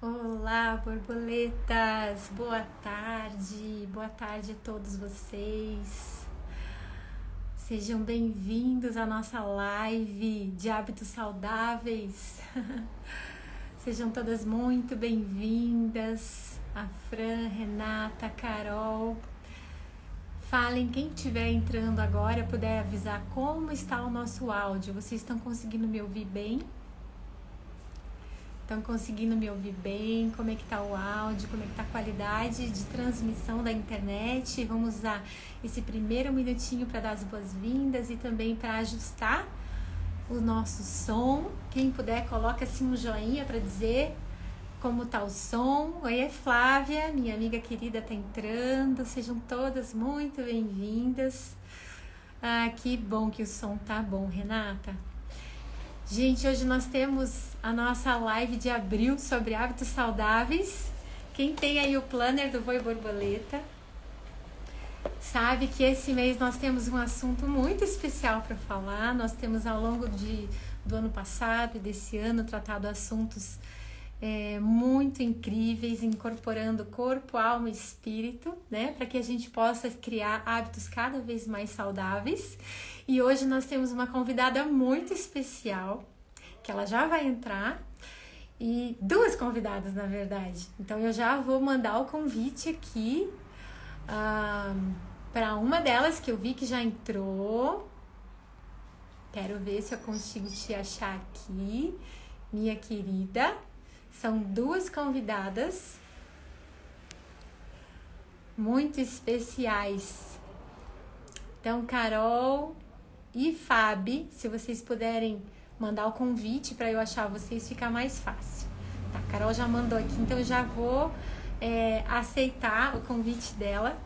Olá, borboletas! Boa tarde a todos vocês. Sejam bem-vindos à nossa live de hábitos saudáveis. Sejam todas muito bem-vindas. A Fran, Renata, Carol. Falem, quem estiver entrando agora, puder avisar como está o nosso áudio. Vocês estão conseguindo me ouvir bem? Estão conseguindo me ouvir bem? Como é que tá o áudio? Como é que tá a qualidade de transmissão da internet? Vamos usar esse primeiro minutinho para dar as boas-vindas e também para ajustar o nosso som. Quem puder, coloca assim um joinha para dizer como tá o som. Oi, é Flávia, minha amiga querida, tá entrando. Sejam todas muito bem-vindas. Ah, que bom que o som tá bom, Renata. Gente, hoje nós temos a nossa live de abril sobre hábitos saudáveis. Quem tem aí o planner do Voe Borboleta sabe que esse mês nós temos um assunto muito especial para falar. Nós temos ao longo do ano passado e desse ano tratado assuntos muito incríveis, incorporando corpo, alma e espírito, né? Para que a gente possa criar hábitos cada vez mais saudáveis. E hoje nós temos uma convidada muito especial, que ela já vai entrar, e duas convidadas, na verdade. Então eu já vou mandar o convite aqui para uma delas, que eu vi que já entrou. Quero ver se eu consigo te achar aqui, minha querida. São duas convidadas muito especiais. Então, Carol e Fabi, se vocês puderem mandar o convite para eu achar vocês, fica mais fácil. Tá, a Carol já mandou aqui, então eu já vou aceitar o convite dela.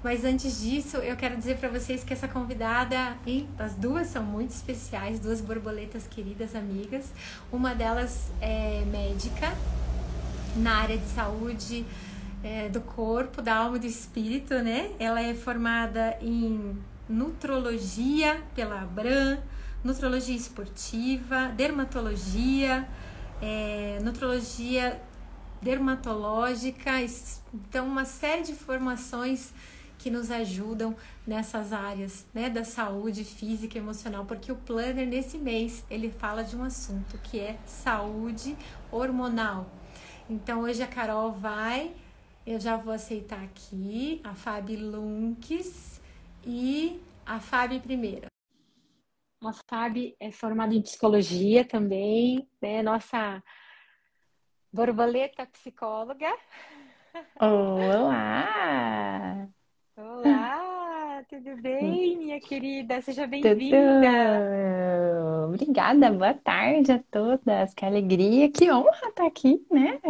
Mas antes disso, eu quero dizer para vocês que essa convidada, e as duas são muito especiais, duas borboletas queridas, amigas. Uma delas é médica na área de saúde do corpo, da alma e do espírito, né? Ela é formada em nutrologia pela Abram, nutrologia esportiva, dermatologia, nutrologia dermatológica, então uma série de formações que nos ajudam nessas áreas, né, da saúde física e emocional, porque o planner nesse mês ele fala de um assunto que é saúde hormonal. Então hoje a Carol vai, eu já vou aceitar aqui, a Fabi Lunques e a Fabi primeiro. A Fabi é formada em psicologia também, né, nossa borboleta psicóloga. Olá! Olá, tudo bem, minha querida? Seja Tudo? bem-vinda. Obrigada, boa tarde a todas. Que alegria, que honra estar aqui, né?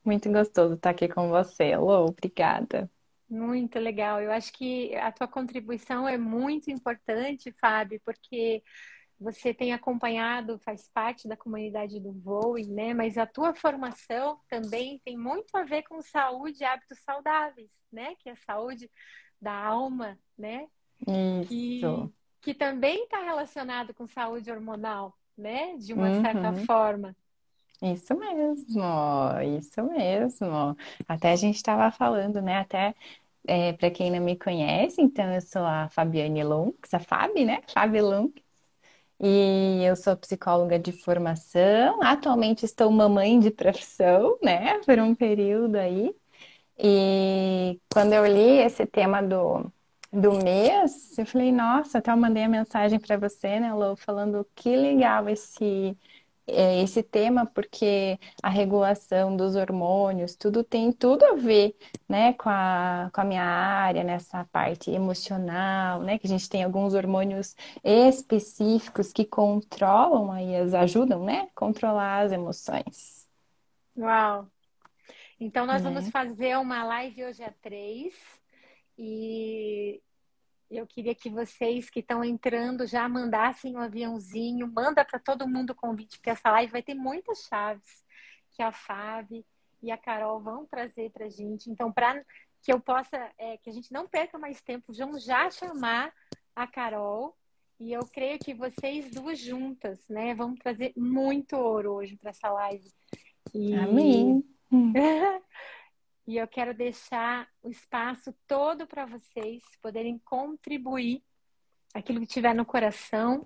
Muito gostoso estar aqui com você. Alô, obrigada. Muito legal. Eu acho que a tua contribuição é muito importante, Fábio, porque você tem acompanhado, faz parte da comunidade do vôlei, né? Mas a tua formação também tem muito a ver com saúde e hábitos saudáveis, né? Que é a saúde da alma, né? Que, Isso. que também está relacionado com saúde hormonal, né? De uma certa Uhum. forma. Isso mesmo, isso mesmo. Até a gente estava falando, né? Até para quem não me conhece, então eu sou a Fabiane Lunks, a Fabi, né? Fabi Lunks. E eu sou psicóloga de formação. Atualmente estou mamãe de profissão, né? Por um período aí. E quando eu li esse tema do mês, eu falei, nossa, até eu mandei a mensagem para você, né, Lô, falando que legal esse tema, porque a regulação dos hormônios, tudo tem tudo a ver, né, com a minha área, nessa parte emocional, né, que a gente tem alguns hormônios específicos que controlam aí, ajudam, né, controlar as emoções, Uau! Então, nós vamos né. fazer uma live hoje às 3 e eu queria que vocês que estão entrando já mandassem um aviãozinho, manda para todo mundo o convite, porque essa live vai ter muitas chaves que a Fábio e a Carol vão trazer para a gente. Então, para que eu possa, que a gente não perca mais tempo, vamos já chamar a Carol E eu creio que vocês duas juntas, né, vão trazer muito ouro hoje para essa live. E, Amém. e eu quero deixar o espaço todo para vocês poderem contribuir aquilo que tiver no coração.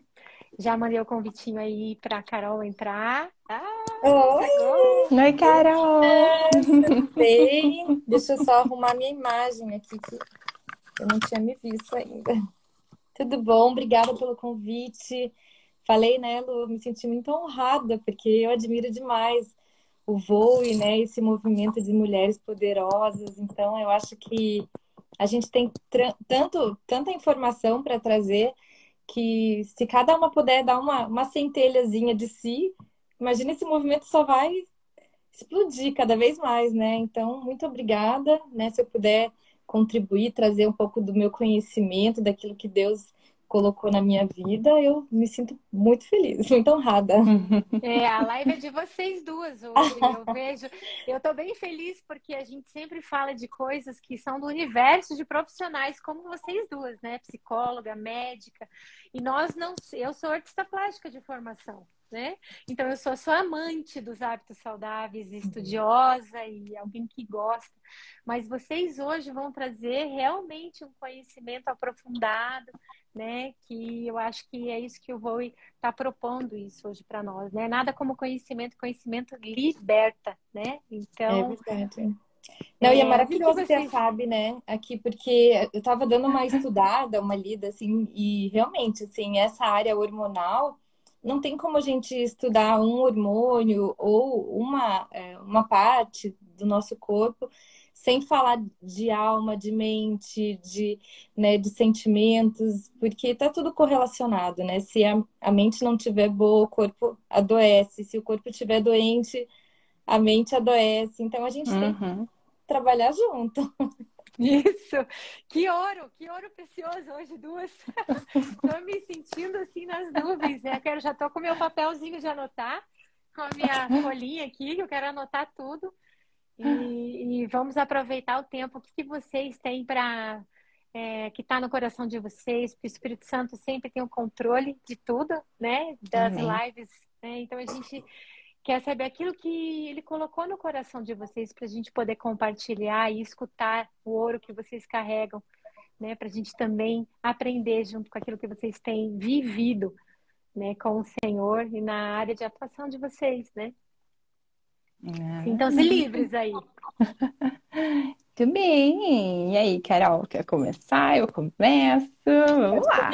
Já mandei o convitinho aí para a Carol entrar. Ah, Oi, chegou! Oi, Carol! tudo bem? Deixa eu só arrumar minha imagem aqui, que eu não tinha me visto ainda. Tudo bom? Obrigada pelo convite. Falei, né, Lu, me senti muito honrada, porque eu admiro demais o Voe, né, esse movimento de mulheres poderosas. Então, eu acho que a gente tem tanta informação para trazer que se cada uma puder dar uma centelhazinha de si, imagina esse movimento só vai explodir cada vez mais, né? Então, muito obrigada, né? Se eu puder contribuir, trazer um pouco do meu conhecimento, daquilo que Deus colocou na minha vida, eu me sinto muito feliz, muito honrada. A live é de vocês duas hoje. Eu vejo, eu tô bem feliz porque a gente sempre fala de coisas que são do universo de profissionais como vocês duas, né? Psicóloga, médica. E nós não, eu sou artista plástica de formação, né? Então eu sou amante dos hábitos saudáveis, estudiosa e alguém que gosta. Mas vocês hoje vão trazer realmente um conhecimento aprofundado, né? Que eu acho que é isso que o Voe está propondo isso hoje para nós, né? Nada como conhecimento, conhecimento liberta, né? É Então, verdade. Não, e é o que que maravilhoso ter a vocês... Fábio, né, aqui, porque eu tava dando uma estudada, uma lida, assim, e realmente, assim, essa área hormonal, não tem como a gente estudar um hormônio ou uma parte do nosso corpo sem falar de alma, de mente, né, de sentimentos, porque tá tudo correlacionado, né? Se a mente não tiver boa, o corpo adoece. Se o corpo estiver doente, a mente adoece. Então, a gente tem que Uhum. trabalhar junto. Isso! Que ouro precioso hoje, duas. Estou me sentindo assim nas nuvens, né? Já estou com meu papelzinho de anotar, com a minha folhinha aqui, que eu quero anotar tudo. E vamos aproveitar o tempo. O que vocês têm para que está no coração de vocês? Porque o Espírito Santo sempre tem o controle de tudo, né? Das Amém. lives, né? Então a gente quer saber aquilo que ele colocou no coração de vocês para a gente poder compartilhar e escutar o ouro que vocês carregam, né? Para a gente também aprender junto com aquilo que vocês têm vivido, né? Com o Senhor e na área de atuação de vocês, né? Sintam-se livres aí. Tudo bem. E aí, Carol, quer começar? Eu começo. Vamos lá.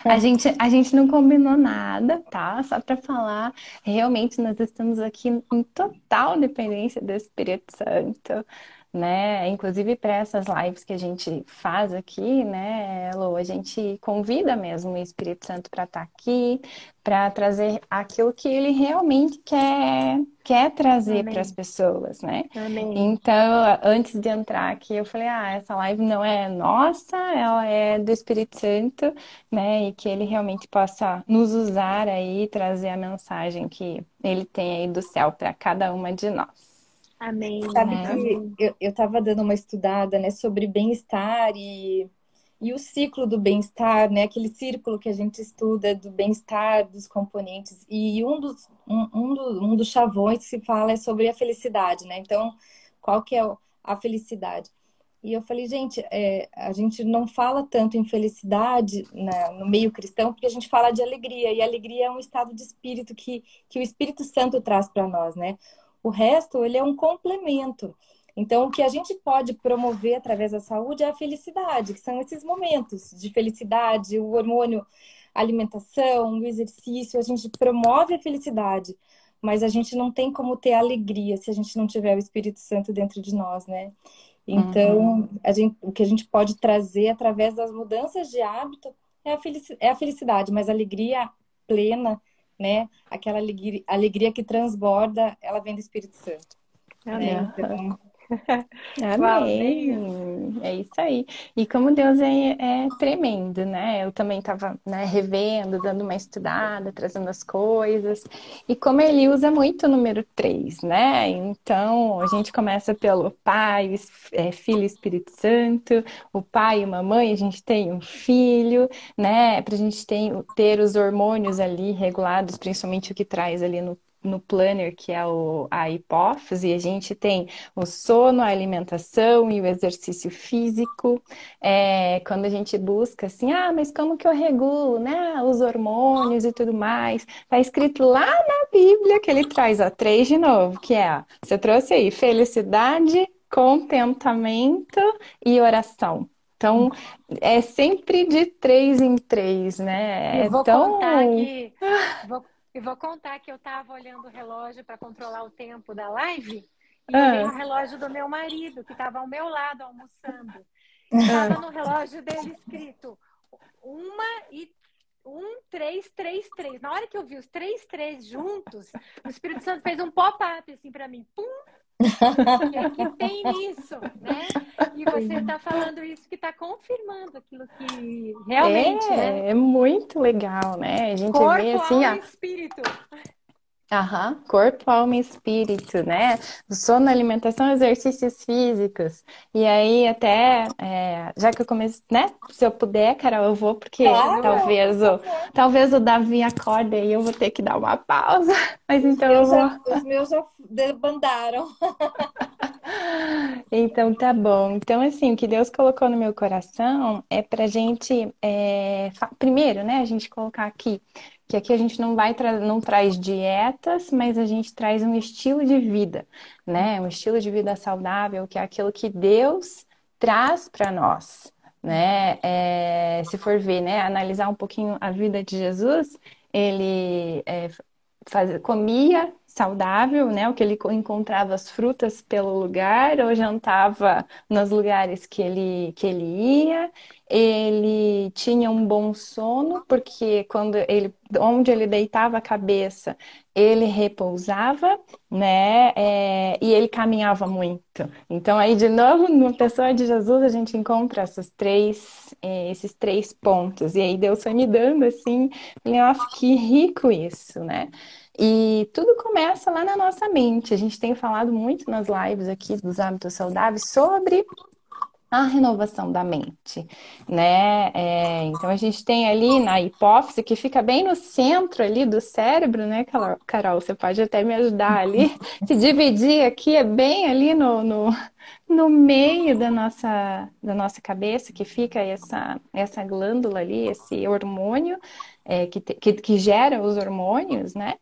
A gente não combinou nada, tá? Só para falar, realmente nós estamos aqui em total dependência do Espírito Santo, né? Inclusive para essas lives que a gente faz aqui, né, Lu, a gente convida mesmo o Espírito Santo para estar aqui, para trazer aquilo que ele realmente quer trazer para as Amém. pessoas, né? Amém. Então, antes de entrar aqui, eu falei, essa live não é nossa, ela é do Espírito Santo, né? E que ele realmente possa nos usar aí, trazer a mensagem que ele tem aí do céu para cada uma de nós, Amém. Sabe né? que Amém. eu estava dando uma estudada, né, sobre bem-estar e o ciclo do bem-estar, né, aquele círculo que a gente estuda do bem-estar, dos componentes. E um dos chavões que se fala é sobre a felicidade, né? Então, qual que é a felicidade? E eu falei, gente, a gente não fala tanto em felicidade no meio cristão, porque a gente fala de alegria, e alegria é um estado de espírito que o Espírito Santo traz para nós, né? O resto, ele é um complemento. Então, o que a gente pode promover através da saúde é a felicidade, que são esses momentos de felicidade, o hormônio, a alimentação, o exercício, a gente promove a felicidade, mas a gente não tem como ter alegria se a gente não tiver o Espírito Santo dentro de nós, né? Uhum. Então, o que a gente pode trazer através das mudanças de hábito é a felicidade, mas a alegria plena, né? Aquela alegria que transborda, ela vem do Espírito Santo, né? Amém. Então, Uau, bem isso. Amém. É isso aí. E como Deus é tremendo, né? Eu também estava, né, revendo, dando uma estudada, trazendo as coisas. E como ele usa muito o número 3, né? Então, a gente começa pelo Pai, Filho e Espírito Santo. O pai e a mamãe, a gente tem um filho, né? Para a gente ter os hormônios ali regulados, principalmente o que traz ali no planner, que é a hipófise, a gente tem o sono, a alimentação e o exercício físico. Quando a gente busca assim, mas como que eu regulo, né, os hormônios e tudo mais? Tá escrito lá na Bíblia que ele traz, ó, três de novo, que é, ó, você trouxe aí, felicidade, contentamento e oração. Então, é sempre de três em três, E né? É vou contar tão. que vou contar que eu estava olhando o relógio para controlar o tempo da live e olhei o Ah, relógio do meu marido, que estava ao meu lado almoçando. E estava ah. no relógio dele escrito 1, 3, 3, 3. Na hora que eu vi os três três juntos, o Espírito Santo fez um pop-up assim para mim. Pum! O que é que tem nisso, né? E você está falando isso que está confirmando aquilo que realmente, né? É muito legal, né? A gente vê Corpo, assim, alma ó. e espírito. Aham, corpo, alma e espírito, né? O sono, alimentação, exercícios físicos. E aí, até, já que eu comecei, né? Se eu puder, Carol, eu vou, porque Claro, por favor. talvez o Davi acorde e eu vou ter que dar uma pausa. Mas então eu vou. Os meus já debandaram. Então tá bom. Então, assim, o que Deus colocou no meu coração é pra gente, primeiro, né, a gente colocar aqui, que aqui a gente não traz dietas, mas a gente traz um estilo de vida, né? Um estilo de vida saudável, que é aquilo que Deus traz para nós, né? Se for ver, né, analisar um pouquinho a vida de Jesus, ele comia saudável, né? O que ele encontrava as frutas pelo lugar, ou jantava nos lugares que ele ia. Ele tinha um bom sono, porque onde ele deitava a cabeça, ele repousava, né? E ele caminhava muito. Então, aí, de novo, na pessoa de Jesus, a gente encontra esses três pontos. E aí, Deus foi me dando assim, falei, nossa, que rico isso, né? E tudo começa lá na nossa mente. A gente tem falado muito nas lives aqui dos hábitos saudáveis sobre a renovação da mente, né? Então a gente tem ali na hipófise, que fica bem no centro ali do cérebro, né, Carol? Você pode até me ajudar ali. Se dividir aqui, é bem ali no meio da nossa cabeça, que fica essa glândula ali, esse hormônio, que gera os hormônios, né?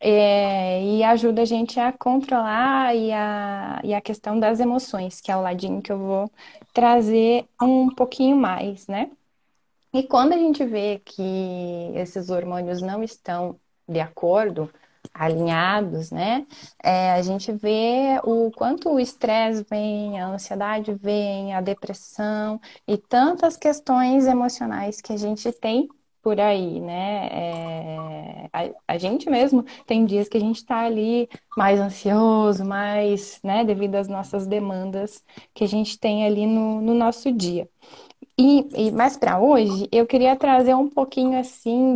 E ajuda a gente a controlar e a questão das emoções, que é o ladinho que eu vou trazer um pouquinho mais, né? E quando a gente vê que esses hormônios não estão de acordo, alinhados, né? A gente vê o quanto o estresse vem, a ansiedade vem, a depressão e tantas questões emocionais que a gente tem por aí, né? A gente mesmo tem dias que a gente está ali mais ansioso, mais, né, devido às nossas demandas que a gente tem ali no nosso dia. Mas para hoje, eu queria trazer um pouquinho assim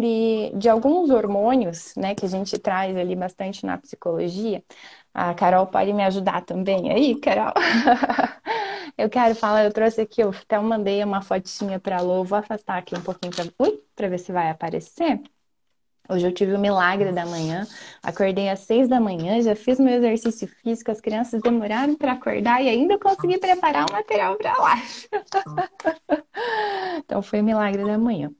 de alguns hormônios, né, que a gente traz ali bastante na psicologia. A Carol pode me ajudar também aí, Carol? Eu quero falar, eu trouxe aqui, eu até mandei uma fotinha para a Lô, vou afastar aqui um pouquinho para ver se vai aparecer. Hoje eu tive o milagre da manhã, acordei às 6 da manhã, já fiz meu exercício físico, as crianças demoraram para acordar e ainda consegui preparar o material para lá. Então foi o milagre da manhã.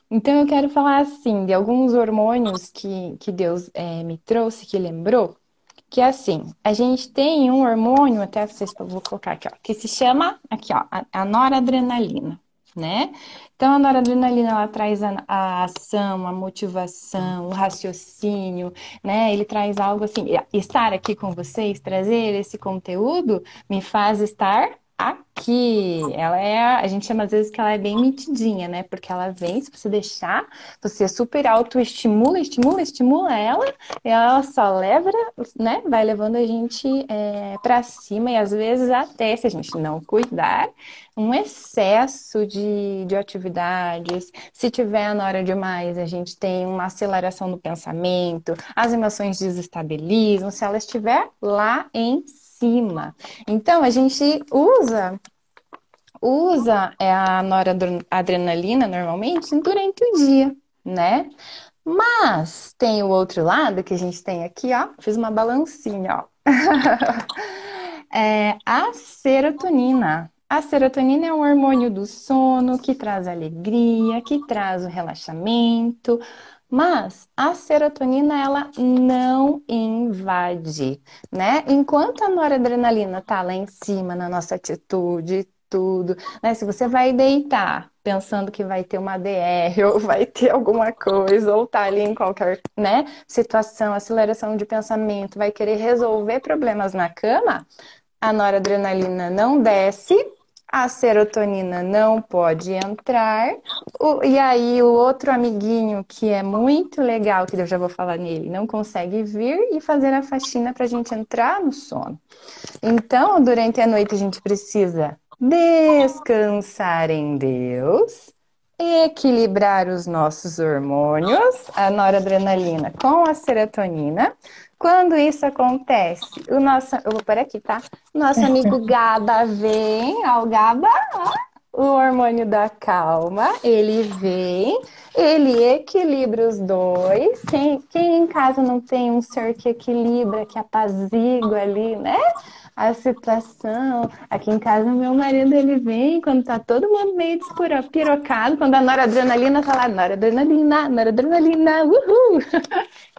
Então eu quero falar assim de alguns hormônios que Deus me trouxe, que lembrou, que é assim, a gente tem um hormônio, até vocês, eu vou colocar aqui, ó, que se chama aqui, ó, a noradrenalina, né? Então a noradrenalina ela traz a ação, a motivação, o raciocínio, né? Ele traz algo assim, estar aqui com vocês, trazer esse conteúdo me faz estar aqui. A gente chama às vezes que ela é bem mitidinha, né? Porque ela vem, se você deixar, você super autoestimula, estimula ela, e ela só leva, né? Vai levando a gente para cima, e às vezes até, se a gente não cuidar, um excesso de atividades. Se tiver na hora demais, a gente tem uma aceleração do pensamento, as emoções desestabilizam, se ela estiver lá em cima. Então, a gente usa a noradrenalina normalmente durante o dia, né? Mas tem o outro lado que a gente tem aqui, ó. Fiz uma balancinha, ó. É a serotonina. A serotonina é um hormônio do sono que traz alegria, que traz o relaxamento, mas a serotonina ela não invade, né? Enquanto a noradrenalina tá lá em cima na nossa atitude, tudo, né? Se você vai deitar pensando que vai ter uma DR ou vai ter alguma coisa, ou tá ali em qualquer, né, situação, aceleração de pensamento, vai querer resolver problemas na cama, a noradrenalina não desce, a serotonina não pode entrar, e aí o outro amiguinho que é muito legal, que eu já vou falar nele, não consegue vir e fazer a faxina para a gente entrar no sono. Então, durante a noite a gente precisa descansar em Deus, equilibrar os nossos hormônios, a noradrenalina com a serotonina. Quando isso acontece, eu vou por aqui, tá? Nosso amigo GABA vem, ó, o GABA, ó, o hormônio da calma, ele vem, ele equilibra os dois. Quem em casa não tem um ser que equilibra, que apazigua ali, né? A situação. Aqui em casa, meu marido, ele vem quando tá todo mundo meio despirocado, quando a noradrenalina tá lá, noradrenalina, uhul!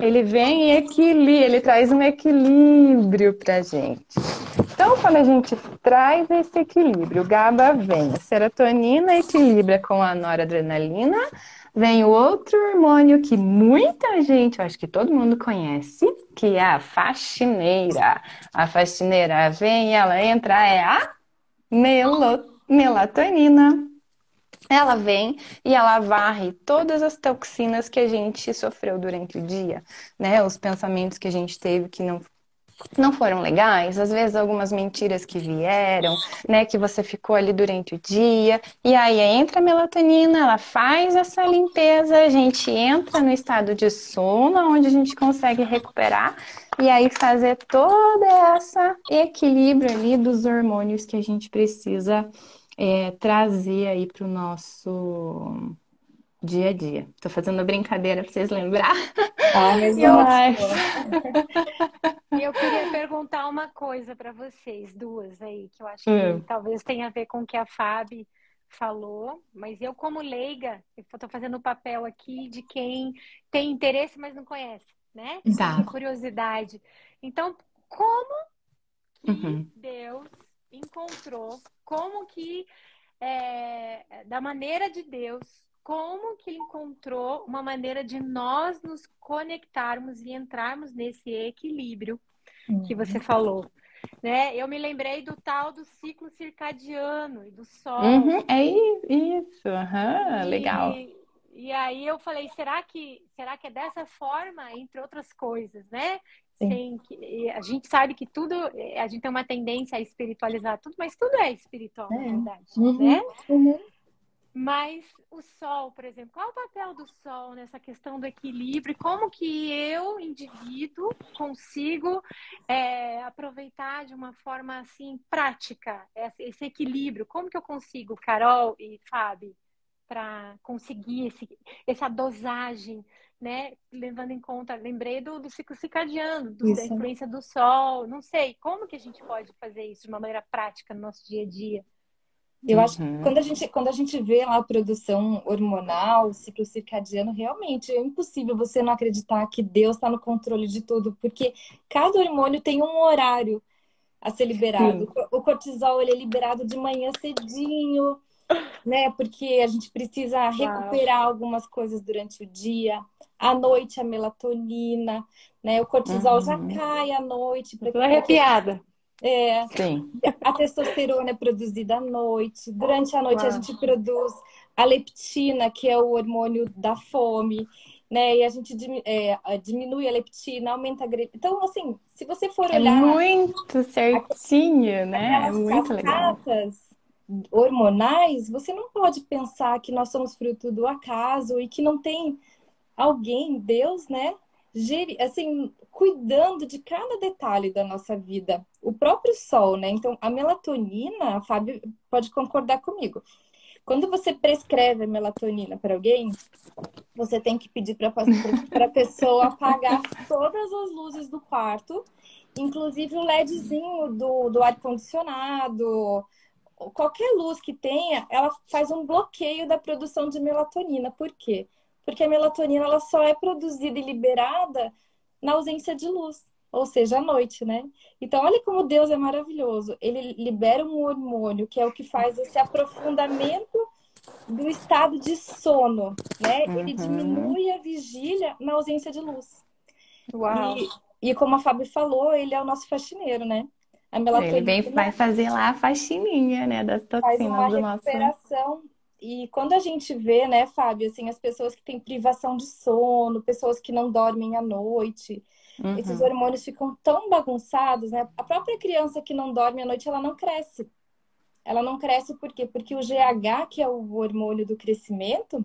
Ele vem e equilibra, ele traz um equilíbrio pra gente. Então, quando a gente traz esse equilíbrio, o GABA vem, a serotonina equilibra com a noradrenalina, vem o outro hormônio que muita gente, eu acho que todo mundo conhece, que é a faxineira. A faxineira vem, ela entra, é a melatonina. Ela vem e ela varre todas as toxinas que a gente sofreu durante o dia, né? Os pensamentos que a gente teve que não foram legais, às vezes algumas mentiras que vieram, né, que você ficou ali durante o dia, e aí entra a melatonina, ela faz essa limpeza, a gente entra no estado de sono, onde a gente consegue recuperar, e aí fazer todo esse equilíbrio ali dos hormônios que a gente precisa trazer aí para o nosso dia a dia. Tô fazendo brincadeira para vocês lembrar. Ah, mas Eu, ótimo. eu queria perguntar uma coisa para vocês, duas aí, que eu acho que Hum, talvez tenha a ver com o que a Fábio falou, mas eu, como leiga, eu estou fazendo o papel aqui de quem tem interesse, mas não conhece, né? tá. Tem curiosidade. Então, como que Uhum. Deus encontrou, como que, da maneira de Deus, como que ele encontrou uma maneira de nós nos conectarmos e entrarmos nesse equilíbrio que você Uhum. falou, né? Eu me lembrei do tal do ciclo circadiano e do sol. Uhum, é isso, aham, legal. E, e aí eu falei, será que é dessa forma, entre outras coisas, né? Sim. Sem que, e a gente sabe que tudo, a gente tem uma tendência a espiritualizar tudo, mas tudo é espiritual, É. na verdade, né? Uhum. Uhum. Mas o sol, por exemplo, qual é o papel do sol nessa questão do equilíbrio? E como que eu, indivíduo, consigo aproveitar de uma forma assim prática esse equilíbrio? Como que eu consigo, Carol e Fábio, para conseguir essa dosagem, né? Levando em conta, lembrei do ciclo circadiano, da Isso. influência do sol, não sei, como que a gente pode fazer isso de uma maneira prática no nosso dia a dia? Eu acho que Uhum. quando a gente vê lá a produção hormonal, o ciclo circadiano, realmente é impossível você não acreditar que Deus está no controle de tudo, porque cada hormônio tem um horário a ser liberado. Sim. O cortisol ele é liberado de manhã cedinho, né? Porque a gente precisa Uau, recuperar algumas coisas durante o dia. À noite a melatonina, né? O cortisol já Uhum. cai à noite eu tô para que a gente arrepiada. É, Sim. a testosterona é produzida à noite. Durante a noite a Uau. gente produz a leptina, que é o hormônio da fome, né? E a gente diminui a leptina, aumenta a grelina. Então, assim, se você for É olhar muito certinho, né? É aquelas muito legal. cascatas hormonais, você não pode pensar que nós somos fruto do acaso e que não tem alguém, Deus, né? Assim, cuidando de cada detalhe da nossa vida. O próprio sol, né? Então, a melatonina, a Fábio pode concordar comigo. Quando você prescreve a melatonina para alguém, você tem que pedir para a pessoa apagar todas as luzes do quarto, inclusive o LEDzinho do ar-condicionado, qualquer luz que tenha, ela faz um bloqueio da produção de melatonina. Por quê? Porque a melatonina ela só é produzida e liberada na ausência de luz, ou seja, à noite, né? Então, olha como Deus é maravilhoso. Ele libera um hormônio que é o que faz esse aprofundamento do estado de sono, né? Ele Uhum. diminui a vigília na ausência de luz. Uau. E como a Fábio falou, ele é o nosso faxineiro, né? A Ele vem, vai melatonina fazer lá a faxininha, né, das faz toxinas uma do nosso. recuperação. E quando a gente vê, né, Fábio, assim, as pessoas que têm privação de sono, pessoas que não dormem à noite, esses Uhum. hormônios ficam tão bagunçados, né? A própria criança que não dorme à noite, ela não cresce. Ela não cresce por quê? Porque o GH, que é o hormônio do crescimento,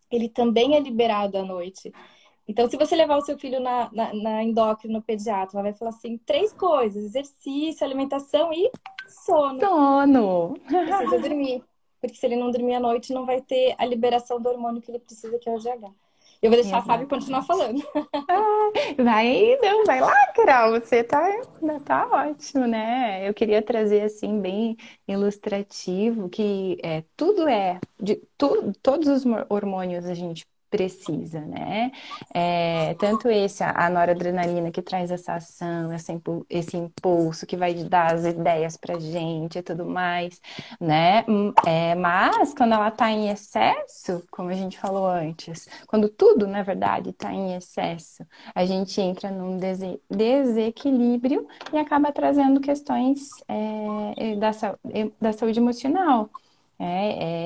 ele também é liberado à noite. Então, se você levar o seu filho na endócrino pediatra, ela vai falar assim, três coisas: exercício, alimentação e sono. Sono. Precisa dormir. Porque se ele não dormir à noite, não vai ter a liberação do hormônio que ele precisa, que é o GH. Eu vou deixar a Fábio continuar Exatamente. falando. Vai, não, vai lá, Carol, você tá ótimo, né? Eu queria trazer assim bem ilustrativo que tudo todos os hormônios a gente precisa, né? Tanto a noradrenalina que traz essa ação, esse impulso que vai dar as ideias pra gente e tudo mais, né? Mas quando ela tá em excesso, como a gente falou antes, quando tudo, na verdade, está em excesso, a gente entra num desequilíbrio e acaba trazendo questões da saúde emocional.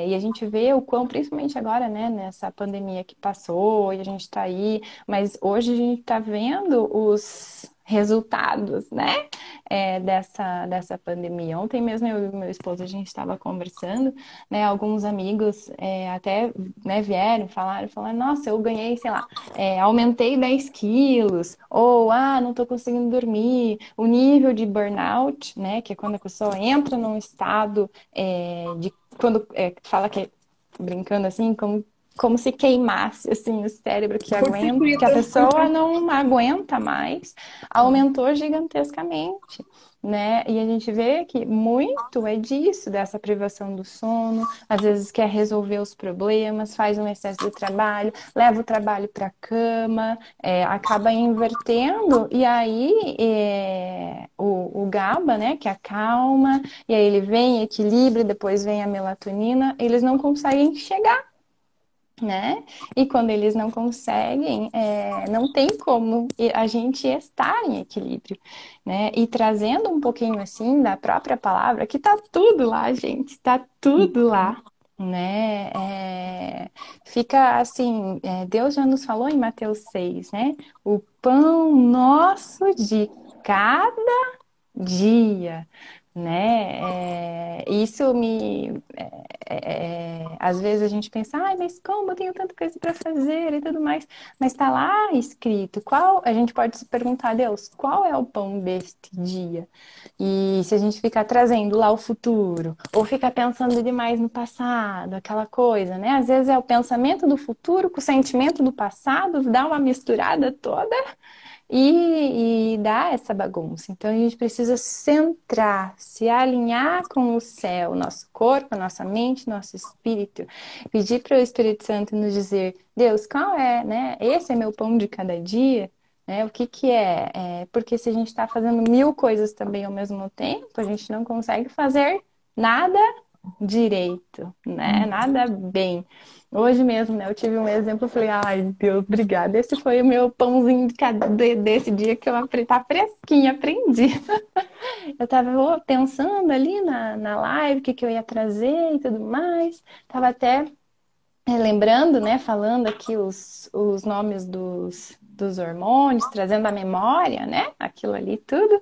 E a gente vê o quão, principalmente agora, né, nessa pandemia que passou, e a gente está aí, mas hoje a gente está vendo os resultados, né, dessa pandemia. Ontem mesmo eu e meu esposo, a gente estava conversando, né, alguns amigos até, né, vieram, falaram, nossa, eu ganhei, sei lá, aumentei 10 quilos, ou, não tô conseguindo dormir. O nível de burnout, né, que é quando a pessoa entra num estado de quando fala que brincando assim, como se queimasse assim o cérebro que a Curto-circuito. pessoa não aguenta mais, aumentou gigantescamente, né? E a gente vê que muito é disso, dessa privação do sono, às vezes quer resolver os problemas, faz um excesso de trabalho, leva o trabalho para a cama, acaba invertendo, e aí o GABA, né, que acalma, e aí ele vem, equilibra, depois vem a melatonina, eles não conseguem chegar, né? E quando eles não conseguem, não tem como a gente estar em equilíbrio, né? E trazendo um pouquinho assim da própria palavra, que tá tudo lá, gente, tá tudo lá. Né? Fica assim, Deus já nos falou em Mateus 6, né? O pão nosso de cada dia, né? Isso às vezes a gente pensa, mas como eu tenho tanta coisa para fazer e tudo mais, mas está lá escrito qual, a gente pode se perguntar a Deus, qual é o pão deste dia? E se a gente ficar trazendo lá o futuro, ou ficar pensando demais no passado, aquela coisa, né? Às vezes é o pensamento do futuro com o sentimento do passado, dá uma misturada toda e dá essa bagunça. Então a gente precisa centrar, se alinhar com o céu, nosso corpo, nossa mente, nosso espírito, pedir para o Espírito Santo nos dizer, Deus, qual é, né? Esse é meu pão de cada dia. Né? O que que é? Porque se a gente está fazendo mil coisas também ao mesmo tempo, a gente não consegue fazer nada direito, né? Nada bem. Hoje mesmo, né, eu tive um exemplo, eu falei, ai, Deus, obrigada. Esse foi o meu pãozinho desse dia que eu tá fresquinho, aprendi. Eu tava pensando ali na live, o que eu ia trazer e tudo mais. Tava até lembrando, né, falando aqui os nomes dos hormônios, trazendo a memória, né, aquilo ali tudo.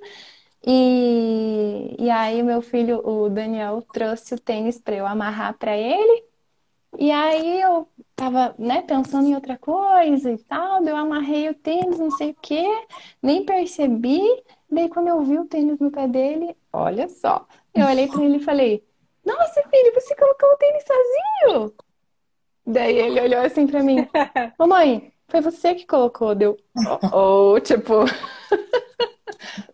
E aí meu filho, o Daniel, trouxe o tênis para eu amarrar para ele. E aí eu tava, né, pensando em outra coisa e tal, daí eu amarrei o tênis, não sei o quê, nem percebi. Daí quando eu vi o tênis no pé dele, olha só, eu olhei para ele e falei: Nossa, filho, você colocou o tênis sozinho? Daí ele olhou assim pra mim: Mamãe, foi você que colocou? Deu, tipo,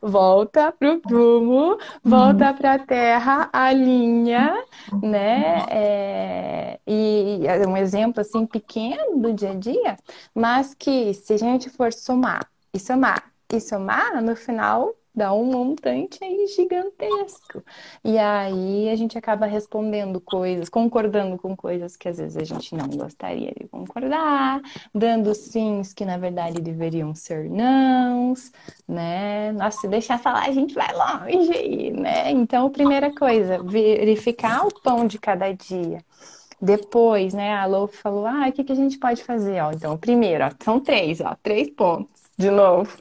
volta pro prumo, Uhum. volta pra terra, alinha, né? E é um exemplo assim pequeno do dia a dia, mas que se a gente for somar e somar e somar, no final dá um montante aí gigantesco. E aí a gente acaba respondendo coisas, concordando com coisas que às vezes a gente não gostaria de concordar, dando sims que na verdade deveriam ser nãos, né? Nossa, se deixar falar, a gente vai longe aí, né? Então, primeira coisa, verificar o pão de cada dia. Depois, né, a Lou falou, o que a gente pode fazer? Ó, então, primeiro, ó, são três pontos, de novo.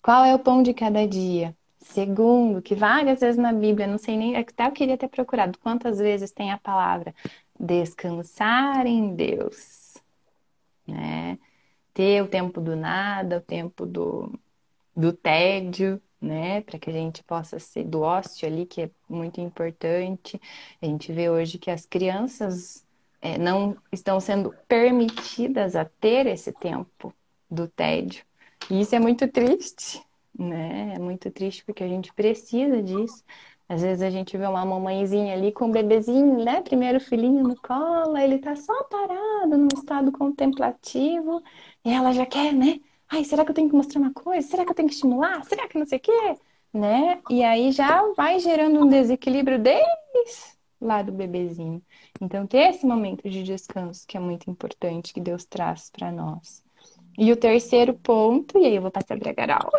Qual é o pão de cada dia? Segundo, que várias vezes na Bíblia, não sei nem, até eu queria ter procurado quantas vezes tem a palavra descansar em Deus, né? Ter o tempo do nada, o tempo do tédio, né? Para que a gente possa ser do ócio ali, que é muito importante. A gente vê hoje que as crianças não estão sendo permitidas a ter esse tempo do tédio. E isso é muito triste, né? É muito triste porque a gente precisa disso. Às vezes a gente vê uma mamãezinha ali com um bebezinho, né? Primeiro filhinho no colo, ele tá só parado num estado contemplativo e ela já quer, né? Ai, será que eu tenho que mostrar uma coisa? Será que eu tenho que estimular? Será que não sei o quê? Né? E aí já vai gerando um desequilíbrio desde lá do bebezinho. Então, ter esse momento de descanso que é muito importante, que Deus traz para nós. E o terceiro ponto, e aí eu vou passar para a Carol,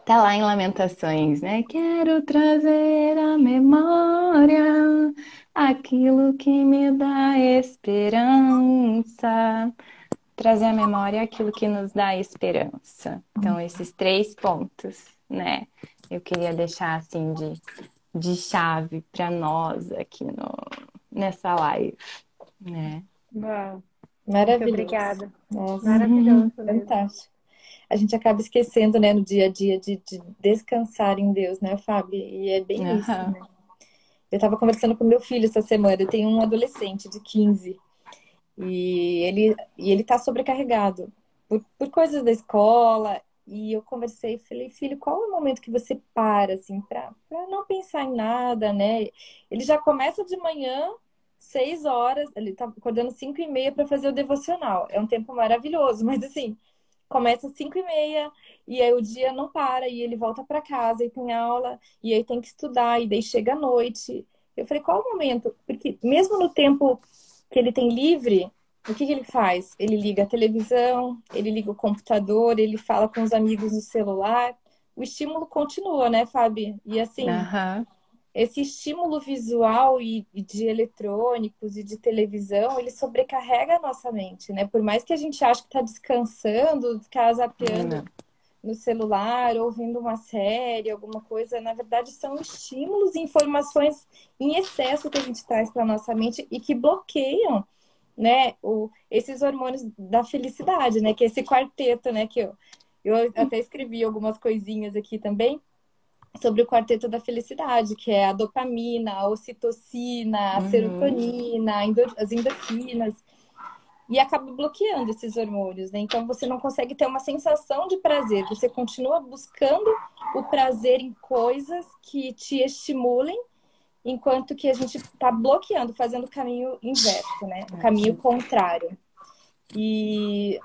tá lá em Lamentações, né? Quero trazer à memória aquilo que me dá esperança. Trazer à memória aquilo que nos dá esperança. Então, esses três pontos, né? Eu queria deixar assim de chave para nós aqui nessa live, né? Uau, muito Maravilhoso. obrigada. Nossa, Maravilhoso mesmo. fantástico. A gente acaba esquecendo, né, no dia a dia de descansar em Deus, né, Fábio? E é bem isso, Aham. né? Eu estava conversando com meu filho essa semana. Eu tenho um adolescente de 15 e ele tá sobrecarregado por coisas da escola. E eu conversei e falei, filho, qual é o momento que você para, assim, para não pensar em nada, né? Ele já começa de manhã, 6 horas, ele tá acordando 5h30 para fazer o devocional. É um tempo maravilhoso, mas assim, começa às 5h30 e aí o dia não para e ele volta para casa e tem aula e aí tem que estudar e daí chega à noite. Eu falei, qual o momento? Porque mesmo no tempo que ele tem livre, o que ele faz? Ele liga a televisão, ele liga o computador, ele fala com os amigos no celular. O estímulo continua, né, Fábio? E assim, Aham. esse estímulo visual e de eletrônicos e de televisão, ele sobrecarrega a nossa mente, né? Por mais que a gente ache que está descansando, ficar zapeando Não. no celular, ouvindo uma série, alguma coisa, na verdade são estímulos e informações em excesso que a gente traz para nossa mente e que bloqueiam, né, esses hormônios da felicidade, né? Que é esse quarteto, né? Que eu até escrevi algumas coisinhas aqui também sobre o quarteto da felicidade, que é a dopamina, a ocitocina, a Uhum. serotonina, as endorfinas, e acaba bloqueando esses hormônios, né? Então você não consegue ter uma sensação de prazer, você continua buscando o prazer em coisas que te estimulem, enquanto que a gente está bloqueando, fazendo o caminho inverso, né? O caminho contrário.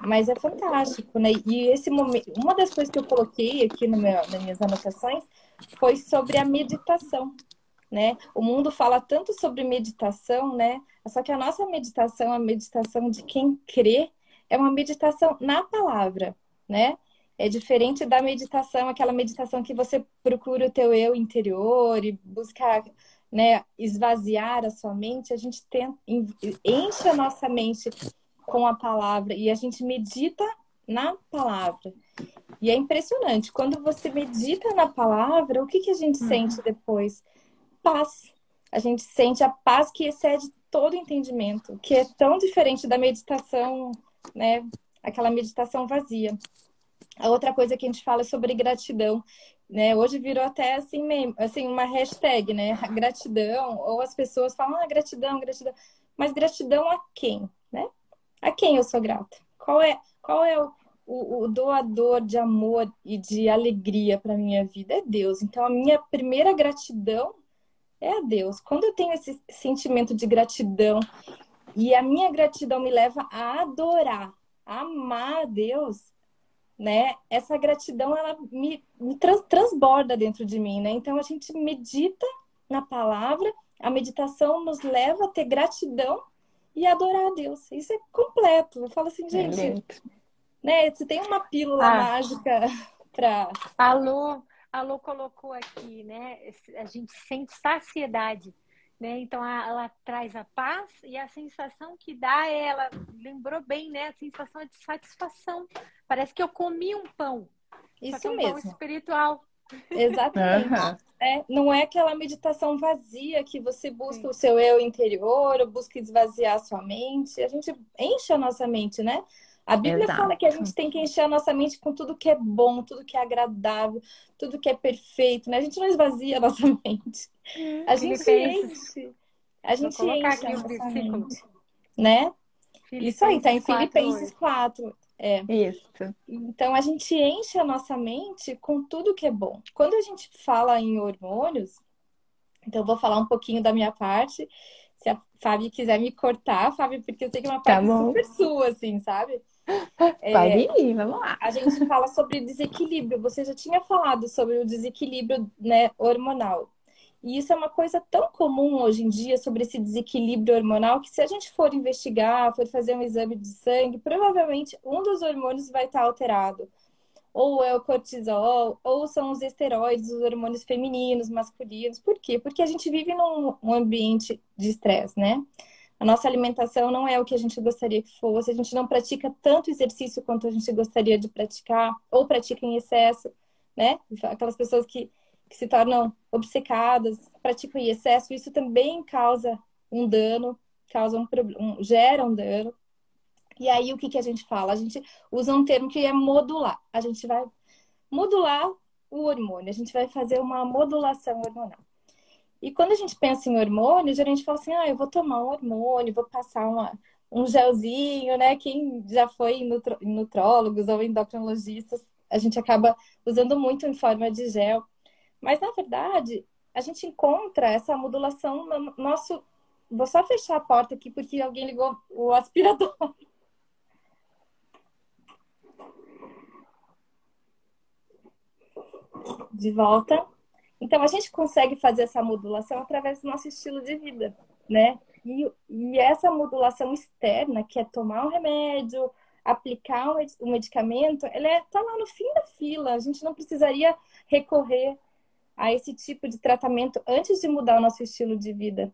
Mas é fantástico, né? E esse momento, uma das coisas que eu coloquei aqui no nas minhas anotações foi sobre a meditação, né? O mundo fala tanto sobre meditação, né? Só que a nossa meditação, a meditação de quem crê, é uma meditação na palavra, né? É diferente da meditação, aquela meditação que você procura o teu eu interior e busca, né, esvaziar a sua mente. A gente enche a nossa mente com a palavra e a gente medita na palavra. E é impressionante, quando você medita na palavra, o que que a gente sente depois? Paz. A gente sente a paz que excede todo entendimento, que é tão diferente da meditação, né? Aquela meditação vazia. A outra coisa que a gente fala é sobre gratidão, né? Hoje virou até assim, assim uma hashtag, né? Gratidão, ou as pessoas falam, gratidão, gratidão. Mas gratidão a quem, né? A quem eu sou grata? Qual é o doador de amor e de alegria para minha vida? É Deus. Então, a minha primeira gratidão é a Deus. Quando eu tenho esse sentimento de gratidão e a minha gratidão me leva a adorar, a amar a Deus, né? Essa gratidão, ela me transborda dentro de mim, né? Então, a gente medita na palavra, a meditação nos leva a ter gratidão e adorar a Deus. Isso é completo. Eu falo assim, gente, né? Se tem uma pílula mágica para... A Lu colocou aqui, né? A gente sente saciedade, né? Então ela traz a paz e a sensação que dá, ela lembrou bem, né? A sensação de satisfação. Parece que eu comi um pão. Só que é Isso um pão mesmo. espiritual. Exatamente. Não é aquela meditação vazia que você busca o seu eu interior, ou busca esvaziar a sua mente. A gente enche a nossa mente, né? A Bíblia fala que a gente tem que encher a nossa mente com tudo que é bom, tudo que é agradável, tudo que é perfeito, né? A gente não esvazia a nossa mente. A gente enche. A Vou gente colocar enche a aqui o nossa versículo. mente, né? Isso aí, tá em Filipenses 4:8. 4. Isso. Então, a gente enche a nossa mente com tudo que é bom. Quando a gente fala em hormônios, então eu vou falar um pouquinho da minha parte. Se a Fábio quiser me cortar, Fábio, porque eu sei que é uma Tá parte bom. super sua, assim, sabe? Pode ir, vamos lá. A gente fala sobre desequilíbrio. Você já tinha falado sobre o desequilíbrio, né, hormonal. E isso é uma coisa tão comum hoje em dia sobre esse desequilíbrio hormonal que se a gente for investigar, for fazer um exame de sangue, provavelmente um dos hormônios vai estar alterado. Ou é o cortisol, ou são os esteroides, os hormônios femininos, masculinos. Por quê? Porque a gente vive num ambiente de estresse, né? A nossa alimentação não é o que a gente gostaria que fosse, a gente não pratica tanto exercício quanto a gente gostaria de praticar, ou pratica em excesso, né? Aquelas pessoas que se tornam obcecadas, praticam em excesso, isso também causa um dano, causa gera um dano. E aí, o que a gente fala? A gente usa um termo que é modular. A gente vai modular o hormônio, a gente vai fazer uma modulação hormonal. E quando a gente pensa em hormônio, a gente fala assim, eu vou tomar um hormônio, vou passar um gelzinho, né? Quem já foi em nutrólogos ou endocrinologistas, a gente acaba usando muito em forma de gel. Mas, na verdade, a gente encontra essa modulação no nosso... Vou só fechar a porta aqui porque alguém ligou o aspirador. De volta. Então, a gente consegue fazer essa modulação através do nosso estilo de vida, né? E essa modulação externa, que é tomar um remédio, aplicar um medicamento, ela está lá no fim da fila. A gente não precisaria recorrer a esse tipo de tratamento antes de mudar o nosso estilo de vida.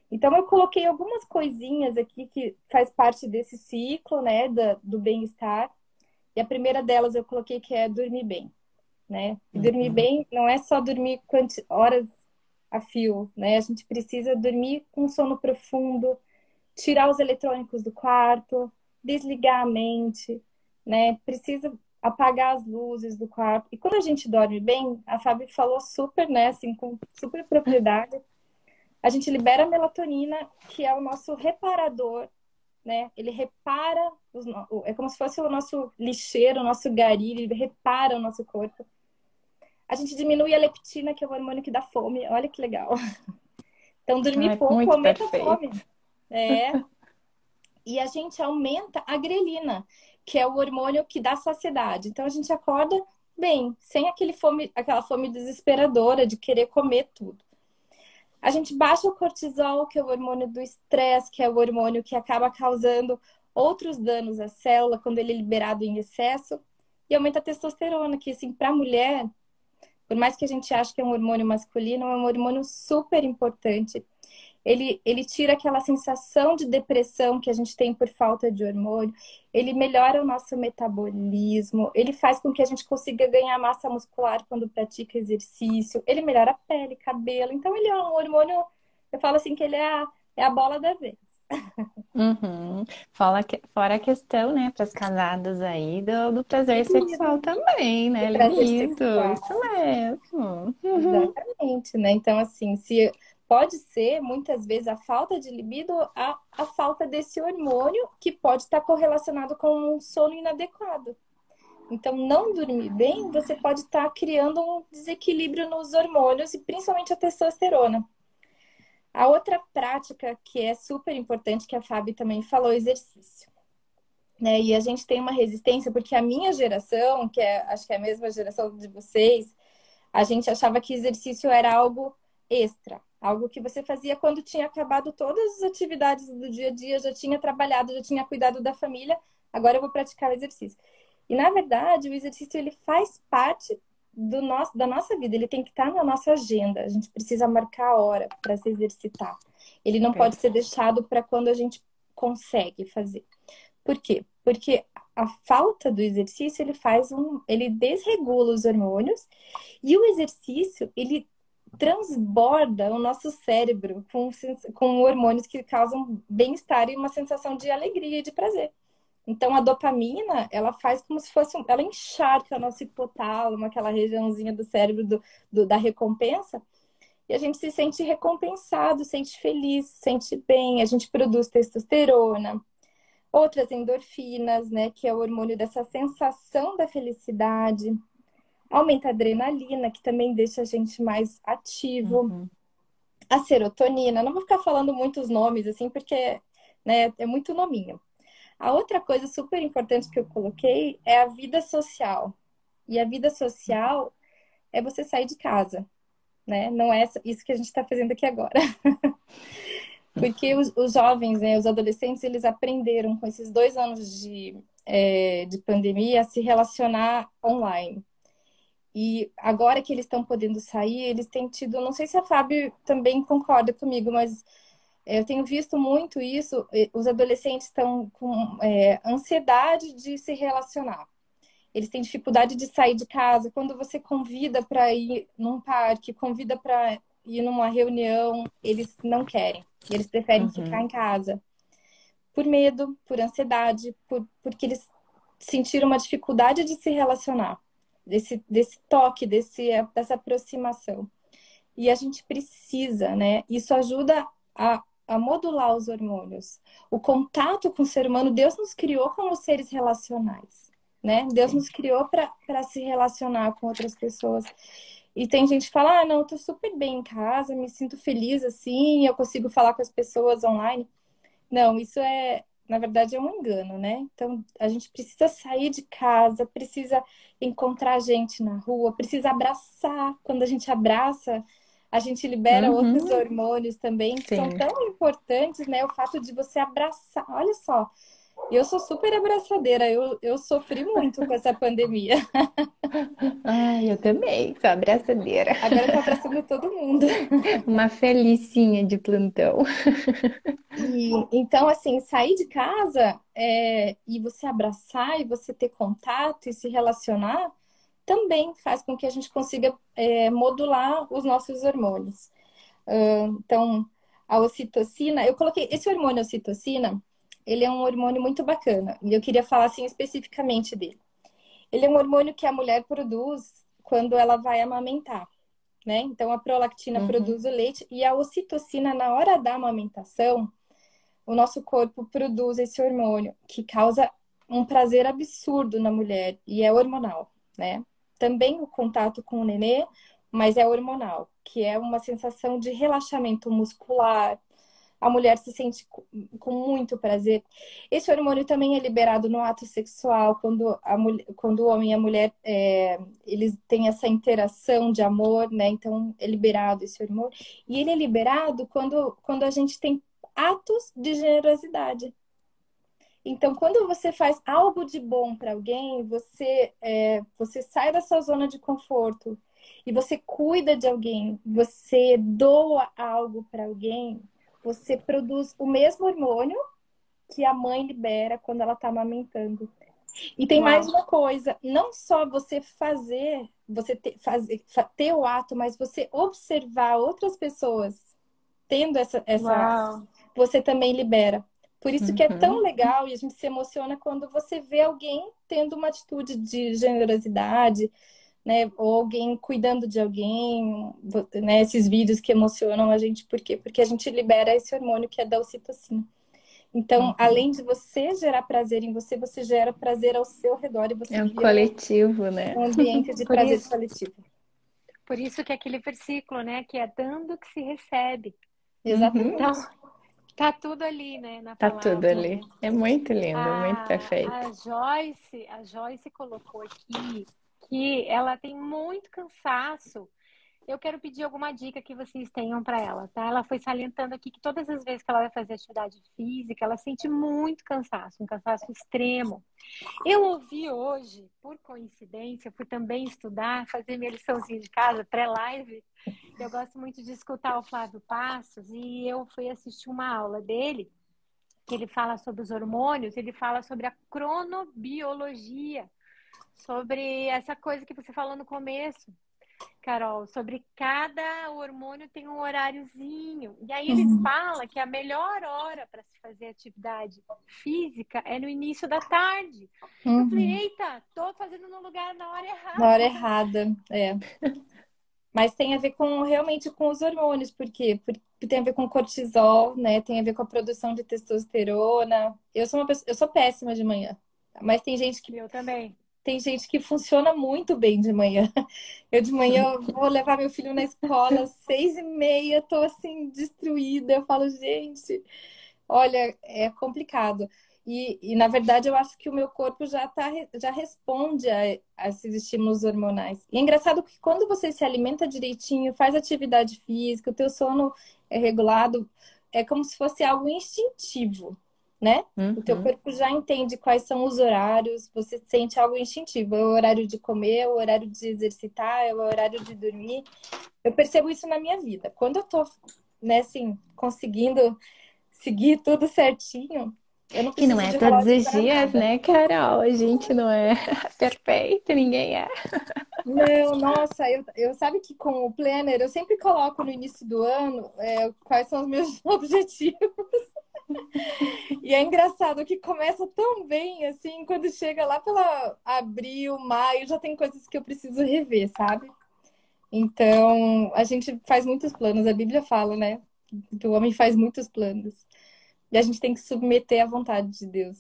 Então, eu coloquei algumas coisinhas aqui que faz parte desse ciclo, né, do bem-estar. E a primeira delas eu coloquei que é dormir bem, né? E dormir bem não é só dormir horas a fio, né? A gente precisa dormir com sono profundo, tirar os eletrônicos do quarto, desligar a mente, né? Precisa apagar as luzes do quarto. E quando a gente dorme bem, a Fábio falou super, né? Assim, com super propriedade, a gente libera a melatonina, que é o nosso reparador, né? Ele repara, é como se fosse o nosso lixeiro, o nosso gari, ele repara o nosso corpo. A gente diminui a leptina, que é o hormônio que dá fome. Olha que legal. Então, dormir pouco aumenta a fome. e a gente aumenta a grelina, que é o hormônio que dá saciedade. Então a gente acorda bem, sem aquela fome desesperadora de querer comer tudo. A gente baixa o cortisol, que é o hormônio do estresse, que é o hormônio que acaba causando outros danos à célula quando ele é liberado em excesso, e aumenta a testosterona, que assim, para a mulher, por mais que a gente ache que é um hormônio masculino, é um hormônio super importante. Ele tira aquela sensação de depressão que a gente tem por falta de hormônio, ele melhora o nosso metabolismo, ele faz com que a gente consiga ganhar massa muscular quando pratica exercício, ele melhora a pele, cabelo. Então, ele é um hormônio, eu falo assim que ele é a bola da vez. Uhum. Fora a questão, né, para as casadas aí do prazer Libido, sexual também, do né? prazer Libido, isso sexual. mesmo. Uhum. Exatamente, né? Então, assim, se pode ser, muitas vezes, a falta de libido, a falta desse hormônio que pode estar correlacionado com um sono inadequado. Então, não dormir bem, você pode estar criando um desequilíbrio nos hormônios e principalmente a testosterona. A outra prática que é super importante, que a Fábio também falou, é exercício. Né? E a gente tem uma resistência, porque a minha geração, acho que é a mesma geração de vocês, a gente achava que exercício era algo extra, algo que você fazia quando tinha acabado todas as atividades do dia a dia, já tinha trabalhado, já tinha cuidado da família, agora eu vou praticar o exercício. E na verdade, o exercício ele faz parte da nossa vida, ele tem que estar na nossa agenda. A gente precisa marcar a hora para se exercitar. Ele não pode ser deixado para quando a gente consegue fazer. Por quê? Porque a falta do exercício ele desregula os hormônios e o exercício ele transborda o nosso cérebro com hormônios que causam bem-estar e uma sensação de alegria e de prazer. Então a dopamina, ela faz como se fosse, ela encharca o nosso hipotálamo, aquela regiãozinha do cérebro da recompensa, e a gente se sente recompensado, sente feliz, sente bem, a gente produz testosterona, outras endorfinas, né, que é o hormônio dessa sensação da felicidade. Aumenta a adrenalina, que também deixa a gente mais ativo. Uhum. A serotonina, não vou ficar falando muitos nomes assim, porque, né, é muito nominho. A outra coisa super importante que eu coloquei é a vida social. E a vida social é você sair de casa, né? Não é isso que a gente está fazendo aqui agora. Porque os jovens, né, os adolescentes, eles aprenderam com esses 2 anos de pandemia a se relacionar online. E agora que eles estão podendo sair, eles têm tido, não sei se a Fábio também concorda comigo, mas eu tenho visto muito isso, os adolescentes estão com ansiedade de se relacionar. Eles têm dificuldade de sair de casa. Quando você convida para ir num parque, convida para ir numa reunião, eles não querem. Eles preferem ficar Uhum. em casa. Por medo, por ansiedade, porque eles sentiram uma dificuldade de se relacionar. Desse toque, dessa aproximação. E a gente precisa, né? Isso ajuda a modular os hormônios. O contato com o ser humano, Deus nos criou como seres relacionais, né? Deus Sim. nos criou para se relacionar com outras pessoas. E tem gente que fala, não, eu tô super bem em casa, me sinto feliz assim, eu consigo falar com as pessoas online. Não, isso na verdade, é um engano, né? Então, a gente precisa sair de casa, precisa encontrar gente na rua, precisa abraçar. Quando a gente abraça, a gente libera outros Uhum. hormônios também, que são Sim. tão importantes, né? O fato de você abraçar. Olha só, eu sou super abraçadeira, eu sofri muito com essa pandemia. Ai, eu também, sou abraçadeira. Agora eu tô abraçando todo mundo. Uma felicinha de plantão. E então, assim, sair de casa e você abraçar e você ter contato e se relacionar também faz com que a gente consiga modular os nossos hormônios. Então, a ocitocina, eu coloquei esse hormônio ocitocina, ele é um hormônio muito bacana e eu queria falar assim especificamente dele. Ele é um hormônio que a mulher produz quando ela vai amamentar, né? Então, a prolactina Uhum. produz o leite e a ocitocina, na hora da amamentação, o nosso corpo produz esse hormônio que causa um prazer absurdo na mulher e é hormonal, né? Também o contato com o nenê, mas é hormonal, que é uma sensação de relaxamento muscular, a mulher se sente com muito prazer. Esse hormônio também é liberado no ato sexual, quando o homem e a mulher eles têm essa interação de amor, né? Então é liberado esse hormônio. E ele é liberado quando a gente tem atos de generosidade. Então, quando você faz algo de bom para alguém, você sai da sua zona de conforto e você cuida de alguém, você doa algo para alguém, você produz o mesmo hormônio que a mãe libera quando ela está amamentando. E tem mais uma coisa, não só você ter o ato, mas você observar outras pessoas tendo você também libera. Por isso que é tão legal e a gente se emociona quando você vê alguém tendo uma atitude de generosidade, né? Ou alguém cuidando de alguém, né? Esses vídeos que emocionam a gente, por quê? Porque a gente libera esse hormônio que é da ocitocina. Então, além de você gerar prazer em você, você gera prazer ao seu redor e você É um cria coletivo, né? um ambiente de prazer coletivo. Por isso que é aquele versículo, né? Que é dando que se recebe. Exatamente. Então, tá tudo ali, né? Na Tá palavra. tudo ali. É muito lindo, muito perfeito. A Joyce colocou aqui que ela tem muito cansaço. Eu quero pedir alguma dica que vocês tenham para ela, tá? Ela foi salientando aqui que todas as vezes que ela vai fazer atividade física, ela sente muito cansaço, um cansaço extremo. Eu ouvi hoje, por coincidência, fui também estudar, fazer minha liçãozinha de casa, pré-live. Eu gosto muito de escutar o Flávio Passos e eu fui assistir uma aula dele, que ele fala sobre os hormônios, ele fala sobre a cronobiologia, sobre essa coisa que você falou no começo, Carol, sobre cada hormônio tem um horáriozinho. E aí ele fala que a melhor hora para se fazer atividade física é no início da tarde. Eu falei, eita, tô fazendo no lugar na hora errada. Na hora errada, Mas tem a ver realmente com os hormônios, por quê? Porque tem a ver com cortisol, né? Tem a ver com a produção de testosterona. Eu sou péssima de manhã, mas tem gente que eu também. Tem gente que funciona muito bem de manhã. Eu de manhã vou levar meu filho na escola, 6h30, tô assim, destruída. Eu falo, gente, olha, é complicado. E na verdade, eu acho que o meu corpo já responde a esses estímulos hormonais. E é engraçado que quando você se alimenta direitinho, faz atividade física, o teu sono é regulado, é como se fosse algo instintivo, né? O teu corpo já entende quais são os horários, você sente algo instintivo. É o horário de comer, é o horário de exercitar, é o horário de dormir. Eu percebo isso na minha vida. Quando eu tô, né, assim, conseguindo seguir tudo certinho, eu não Que não preciso é de todos relógio os para dias, nada. né, Carol? A gente não é perfeito, ninguém é. Não, nossa, eu sabe que com o Planner eu sempre coloco no início do ano quais são os meus objetivos. E é engraçado que começa tão bem, assim, quando chega lá pela abril, maio, já tem coisas que eu preciso rever, sabe? Então, a gente faz muitos planos, a Bíblia fala, né? Que o homem faz muitos planos. E a gente tem que submeter à vontade de Deus.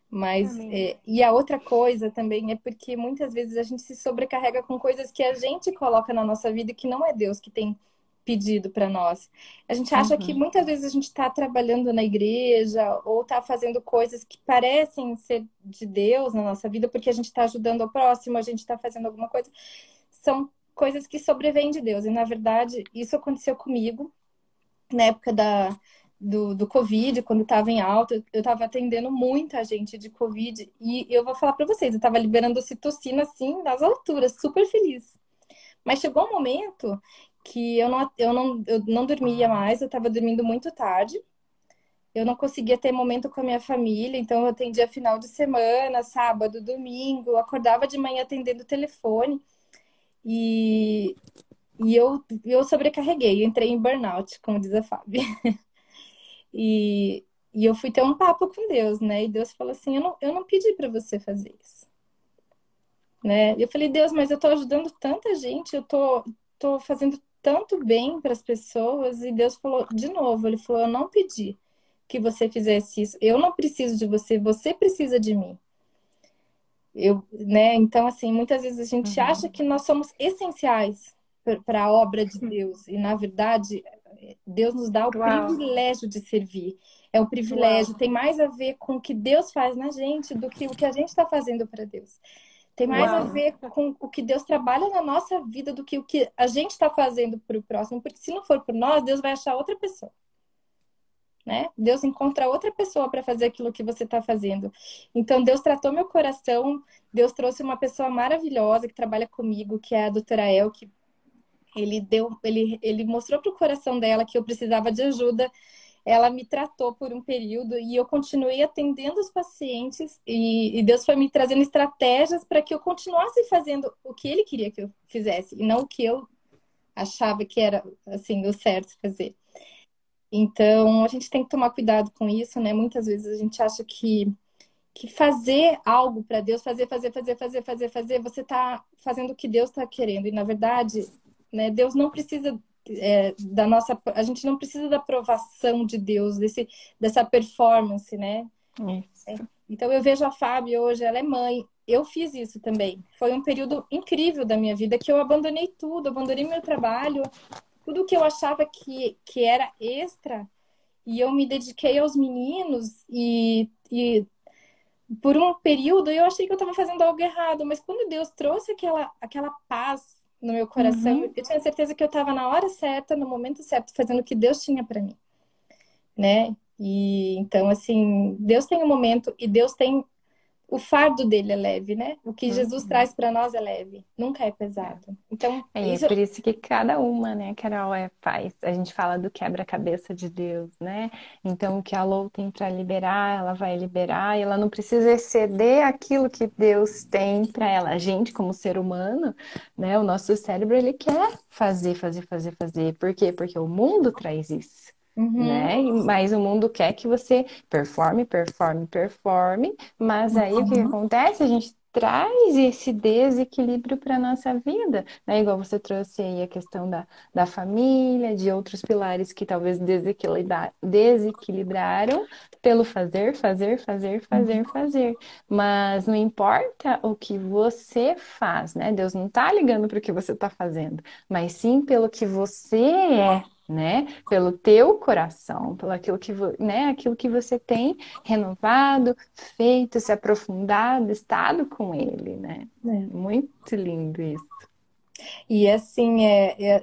Mas, e a outra coisa também é porque muitas vezes a gente se sobrecarrega com coisas que a gente coloca na nossa vida e que não é Deus que tem pedido para nós. A gente acha que muitas vezes a gente está trabalhando na igreja ou está fazendo coisas que parecem ser de Deus na nossa vida porque a gente está ajudando ao próximo, a gente está fazendo alguma coisa. São coisas que sobrevêm de Deus. E, na verdade, isso aconteceu comigo na época do Covid, quando estava em alta. Eu estava atendendo muita gente de Covid e eu vou falar para vocês, eu estava liberando ocitocina, assim, nas alturas, super feliz. Mas chegou um momento que eu não dormia mais, eu estava dormindo muito tarde, eu não conseguia ter momento com a minha família, então eu atendia final de semana, sábado, domingo, eu acordava de manhã atendendo o telefone e, e eu sobrecarreguei, eu entrei em burnout, como diz a Fábio. E eu fui ter um papo com Deus, né? E Deus falou assim, eu não pedi para você fazer isso. Né? E eu falei, Deus, mas eu tô ajudando tanta gente, eu tô fazendo tanto bem para as pessoas. E Deus falou de novo, ele falou, eu não pedi que você fizesse isso. Eu não preciso de você, você precisa de mim. Né? Então, assim, muitas vezes a gente acha que nós somos essenciais para a obra de Deus. E, na verdade, Deus nos dá o Uau, privilégio de servir. É um uau, privilégio, tem mais a ver com o que Deus faz na gente do que o que a gente está fazendo para Deus. Tem mais a uau. ver com o que Deus trabalha na nossa vida do que o que a gente está fazendo para o próximo, porque se não for por nós, Deus vai achar outra pessoa, né? Deus encontra outra pessoa para fazer aquilo que você está fazendo. Então, Deus tratou meu coração, Deus trouxe uma pessoa maravilhosa que trabalha comigo, que é a doutora El, que ele mostrou para o coração dela que eu precisava de ajuda. Ela me tratou por um período e eu continuei atendendo os pacientes e Deus foi me trazendo estratégias para que eu continuasse fazendo o que Ele queria que eu fizesse e não o que eu achava que era assim o certo fazer. Então a gente tem que tomar cuidado com isso, né? Muitas vezes a gente acha que fazer algo para Deus, fazer, você está fazendo o que Deus está querendo. E, na verdade, né, Deus não precisa da nossa... A gente não precisa da aprovação de Deus, dessa performance, né? Isso. Então, eu vejo a Fábio hoje, ela é mãe. Eu fiz isso também. Foi um período incrível da minha vida que eu abandonei tudo, abandonei meu trabalho, tudo que eu achava que era extra, e eu me dediquei aos meninos e por um período eu achei que eu estava fazendo algo errado, mas quando Deus trouxe aquela paz no meu coração, Uhum. eu tinha certeza que eu estava na hora certa, no momento certo, fazendo o que Deus tinha para mim, né? E então, assim, Deus tem um momento e Deus tem o fardo dele é leve, né? O que Jesus Uhum. traz para nós é leve, nunca é pesado. Então, É isso. por isso que cada uma, né, Carol, faz. A gente fala do quebra-cabeça de Deus, né? Então, o que a Lou tem para liberar, ela vai liberar, e ela não precisa exceder aquilo que Deus tem para ela. A gente, como ser humano, né, o nosso cérebro, ele quer fazer, fazer, fazer, fazer. Por quê? Porque o mundo traz isso. Uhum, Né? Mas o mundo quer que você performe, performe, performe, mas aí o que uhum, acontece? A gente traz esse desequilíbrio para a nossa vida, né? Igual você trouxe aí a questão da família, de outros pilares que talvez desequilibraram pelo fazer, fazer, fazer, fazer, uhum. fazer. Mas não importa o que você faz, né? Deus não está ligando para o que você está fazendo, mas sim pelo que você é. Né? Pelo teu coração, pelo aquilo né? Aquilo que você tem renovado, feito, se aprofundado, estado com ele, né? É. Muito lindo isso. E assim,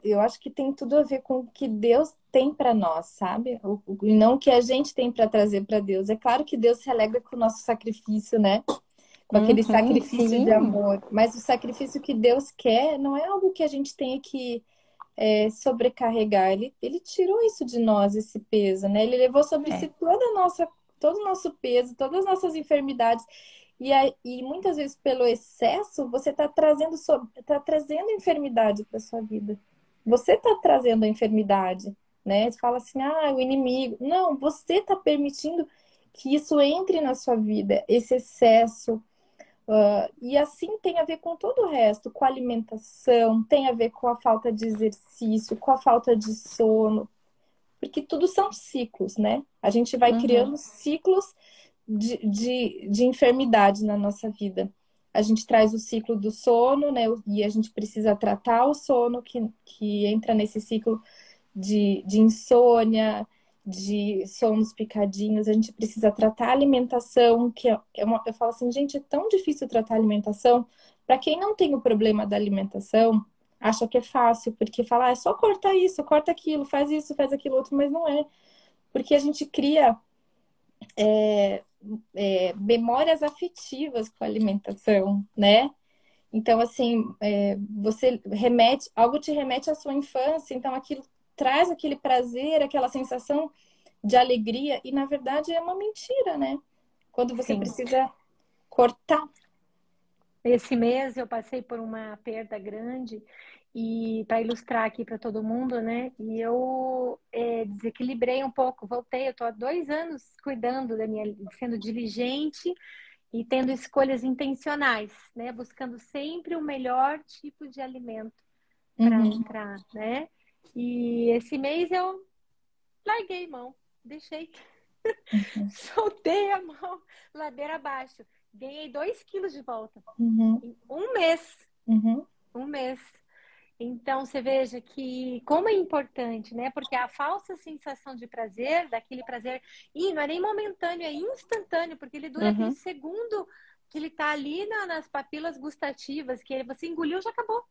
eu acho que tem tudo a ver com o que Deus tem para nós, sabe? E não o que a gente tem para trazer para Deus. É claro que Deus se alegra com o nosso sacrifício, né? Com aquele Uhum, sacrifício de sim, amor. Mas o sacrifício que Deus quer não é algo que a gente tenha que sobrecarregar. Ele tirou isso de nós, esse peso, né? Ele levou sobre si é, todo o nosso peso, todas as nossas enfermidades. E muitas vezes, pelo excesso, você tá trazendo enfermidade para sua vida. Você está trazendo a enfermidade, né? Você fala assim, o inimigo. Não, você está permitindo que isso entre na sua vida, esse excesso. E assim tem a ver com todo o resto, com a alimentação, tem a ver com a falta de exercício, com a falta de sono, porque tudo são ciclos, né? A gente vai uhum, criando ciclos de enfermidade na nossa vida. A gente traz o ciclo do sono, né? E a gente precisa tratar o sono que entra nesse ciclo de insônia, de sonos picadinhos. A gente precisa tratar a alimentação, eu falo assim, gente, é tão difícil tratar a alimentação. Para quem não tem o problema da alimentação, acha que é fácil, porque fala, é só cortar isso, corta aquilo, faz isso, faz aquilo outro, mas não é. Porque a gente cria memórias afetivas com a alimentação, né? Então, assim, algo te remete à sua infância, então aquilo traz aquele prazer, aquela sensação de alegria, e na verdade é uma mentira, né? Quando você Sim. precisa cortar. Esse mês eu passei por uma perda grande e para ilustrar aqui para todo mundo, né? E eu desequilibrei um pouco, voltei. Eu estou há 2 anos cuidando da minha, sendo diligente e tendo escolhas intencionais, né? Buscando sempre o melhor tipo de alimento Uhum, para, né? E esse mês eu larguei mão, deixei, uhum, soltei a mão, ladeira abaixo. Ganhei 2 quilos de volta uhum, em um mês. uhum, Um mês. Então, você veja que como é importante, né? Porque a falsa sensação de prazer, daquele prazer, e não é nem momentâneo, é instantâneo, porque ele dura aquele Uhum. segundo que ele tá ali nas papilas gustativas, que você engoliu, já acabou,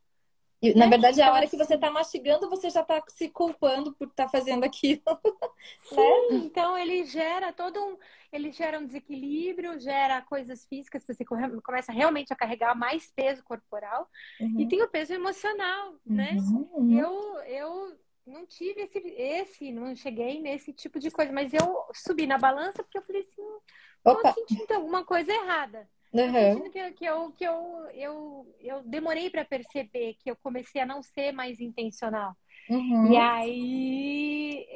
E, na né? verdade, a Então, hora que você assim, tá mastigando, você já tá se culpando por estar fazendo aquilo, né? sim, então ele gera um desequilíbrio, gera coisas físicas, você começa realmente a carregar mais peso corporal e Uhum, tem o peso emocional, né? uhum, uhum. Eu não tive não cheguei nesse tipo de coisa, mas eu subi na balança porque eu falei assim, tô Opa! sentindo alguma coisa errada. Tô Uhum, sentindo eu demorei para perceber que eu comecei a não ser mais intencional. E uhum. aí,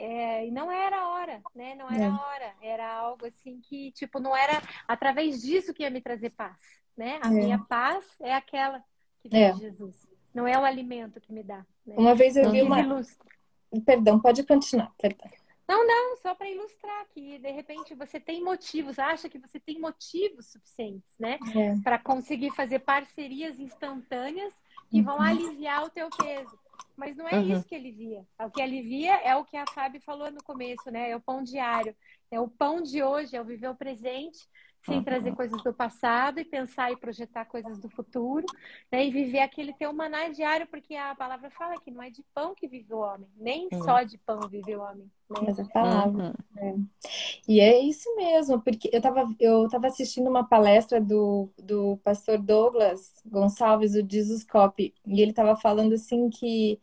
não era a hora, né? Não era É, a hora. Era algo assim que, tipo, não era através disso que ia me trazer paz, né? A minha paz é aquela que vem é, de é. Jesus. Não é o alimento que me dá, né? Uma vez eu Então, vi quis uma. ilustrar. Perdão, pode continuar. Perdão. Não, não, só para ilustrar que de repente você tem motivos, acha que você tem motivos suficientes, né, É. para conseguir fazer parcerias instantâneas que vão Uhum. aliviar o teu peso. Mas não é Uhum. isso que alivia. O que alivia é o que a Fábio falou no começo, né? É o pão diário. É o pão de hoje, é o viver o presente, sem trazer Uhum. coisas do passado e pensar e projetar coisas do futuro, né? E viver aquele teu maná diário, porque a palavra fala que não é de pão que vive o homem, nem Uhum. só de pão vive o homem, né? Mas a palavra. Uhum. É. E é isso mesmo, porque eu tava assistindo uma palestra do pastor Douglas Gonçalves, o Jesus Cop, e ele tava falando assim que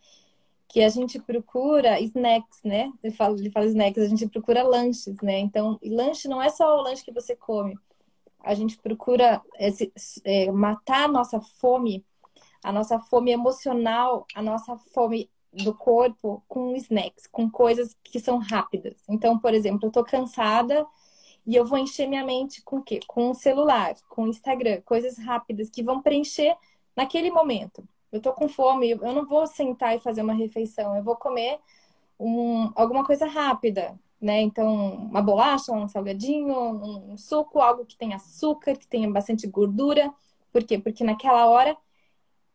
a gente procura snacks, né? Ele fala snacks, a gente procura lanches, né? Então, e lanche não é só o lanche que você come, a gente procura matar a nossa fome emocional, a nossa fome do corpo com snacks, com coisas que são rápidas. Então, por exemplo, eu tô cansada e eu vou encher minha mente com o quê? Com o celular, com o Instagram, coisas rápidas que vão preencher naquele momento. Eu tô com fome, eu não vou sentar e fazer uma refeição, eu vou comer alguma coisa rápida, né? Então, uma bolacha, um salgadinho, um suco, algo que tenha açúcar, que tenha bastante gordura. Por quê? Porque naquela hora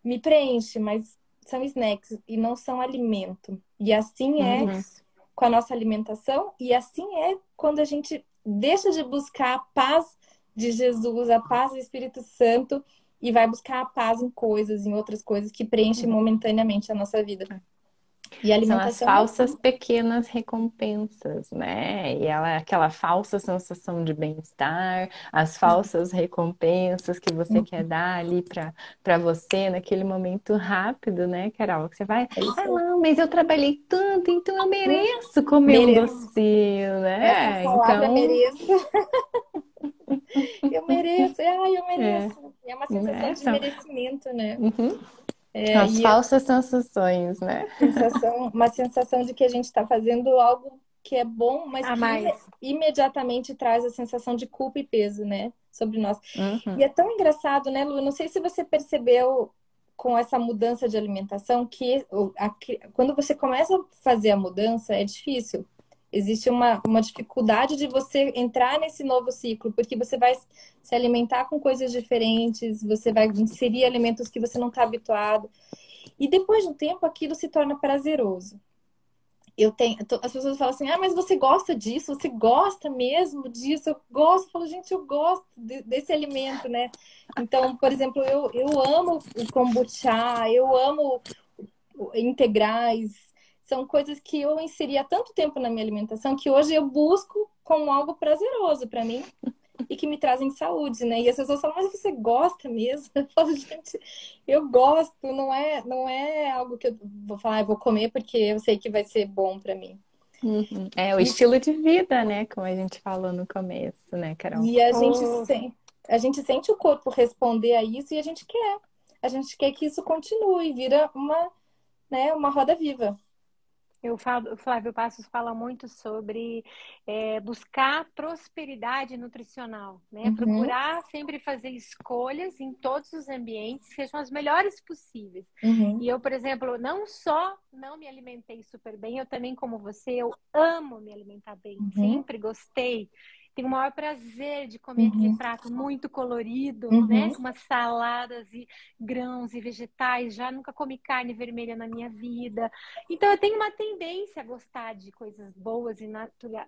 me preenche, mas são snacks e não são alimento. E assim é Uhum. Isso. com a nossa alimentação, e assim é quando a gente deixa de buscar a paz de Jesus, a paz do Espírito Santo, e vai buscar a paz em coisas, em outras coisas que preenchem momentaneamente a nossa vida. E a São as alimentação é falsas assim. pequenas recompensas, né? E ela, aquela falsa sensação de bem-estar, as falsas recompensas que você quer dar ali para você naquele momento rápido, né, Carol? Que você vai, É isso ah, aí. não, mas eu trabalhei tanto, então eu mereço comer um Mereço. docinho, Essa né? palavra Então, mereço. Eu mereço. Ai, eu é, mereço. É uma sensação né? de merecimento, né? Uhum. É, As e a falsas sensações, né? uma sensação de que a gente está fazendo algo que é bom, mas A que mais. imediatamente traz a sensação de culpa e peso, né? Sobre nós. E Uhum. é tão engraçado, né, Lu? Não sei se você percebeu com essa mudança de alimentação que quando você começa a fazer a mudança é difícil. Existe uma dificuldade de você entrar nesse novo ciclo, porque você vai se alimentar com coisas diferentes, você vai inserir alimentos que você não está habituado. E depois de um tempo, aquilo se torna prazeroso. As pessoas falam assim, ah, mas você gosta disso? Você gosta mesmo disso? Eu gosto. Eu falo, gente, eu gosto desse alimento, né? Então, por exemplo, eu amo o kombucha, eu amo integrais. São coisas que eu inseri há tanto tempo na minha alimentação que hoje eu busco como algo prazeroso para mim e que me trazem saúde, né? E as pessoas falam, mas você gosta mesmo? Eu falo, gente, eu gosto, não é algo que eu vou falar, eu vou comer porque eu sei que vai ser bom para mim. Uhum. É o E, estilo de vida, né? Como a gente falou no começo, né, Carol? e Oh, a gente sente o corpo responder a isso e a gente quer. A gente quer que isso continue, vira uma roda viva. O Flávio Passos fala muito sobre buscar prosperidade nutricional, né? Uhum, Procurar sempre fazer escolhas em todos os ambientes que sejam as melhores possíveis. uhum, E eu, por exemplo, não só não me alimentei super bem, eu também, como você, eu amo me alimentar bem, uhum, sempre gostei. tenho o maior prazer de comer aquele Uhum. prato muito colorido, né? Uhum. Com umas saladas e grãos e vegetais. Já nunca comi carne vermelha na minha vida. Então eu tenho uma tendência a gostar de coisas boas e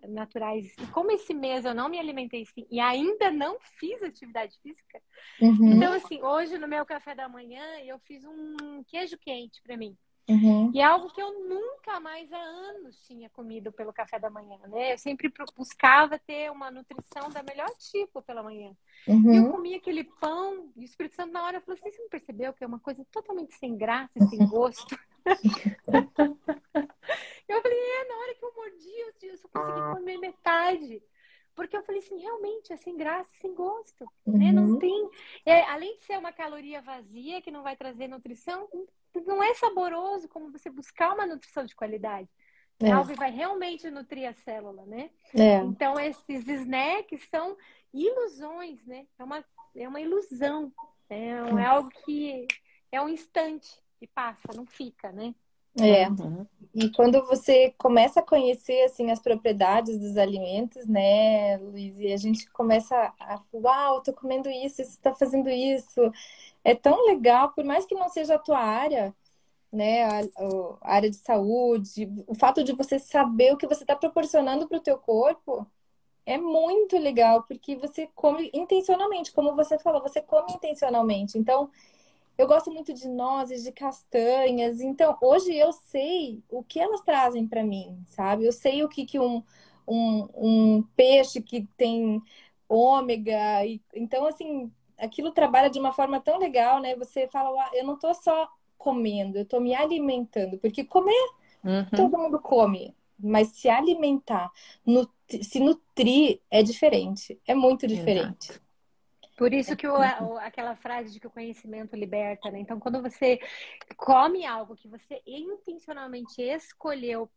naturais. E como esse mês eu não me alimentei assim, e ainda não fiz atividade física, então Uhum. assim, hoje no meu café da manhã eu fiz um queijo quente para mim. Uhum. E é algo que eu nunca mais há anos tinha comido pelo café da manhã, né? Eu sempre buscava ter uma nutrição da melhor tipo pela manhã. E eu Uhum. comia aquele pão, e o Espírito Santo na hora falou assim, você não percebeu que é uma coisa totalmente sem graça e sem gosto? Eu falei, na hora que eu mordi, eu só consegui comer metade. Porque eu falei assim, realmente é sem graça, sem gosto, né? Não Uhum. tem... além de ser uma caloria vazia, que não vai trazer nutrição, não é saboroso como você buscar uma nutrição de qualidade. É É. algo que vai realmente nutrir a célula, né? É. Então, esses snacks são ilusões, né? É uma ilusão. É algo que é um instante e passa, não fica, né? É. Uhum. E quando você começa a conhecer assim as propriedades dos alimentos, né, Luiz, e a gente começa uau, tô comendo isso, isso está fazendo isso. É tão legal, por mais que não seja a tua área, né, a área de saúde, o fato de você saber o que você está proporcionando para o teu corpo é muito legal, porque você come intencionalmente, como você falou, você come intencionalmente. Então, eu gosto muito de nozes, de castanhas. Então, hoje eu sei o que elas trazem para mim, sabe? Eu sei o que um peixe que tem ômega. Então, assim, aquilo trabalha de uma forma tão legal, né? Você fala, "Uau, eu não tô só comendo, eu tô me alimentando. Porque comer, todo Uhum. mundo come. Mas se alimentar, se nutrir, é diferente. É muito diferente. Exato. Por isso que aquela frase de que o conhecimento liberta, né? Então, quando você come algo que você intencionalmente escolheu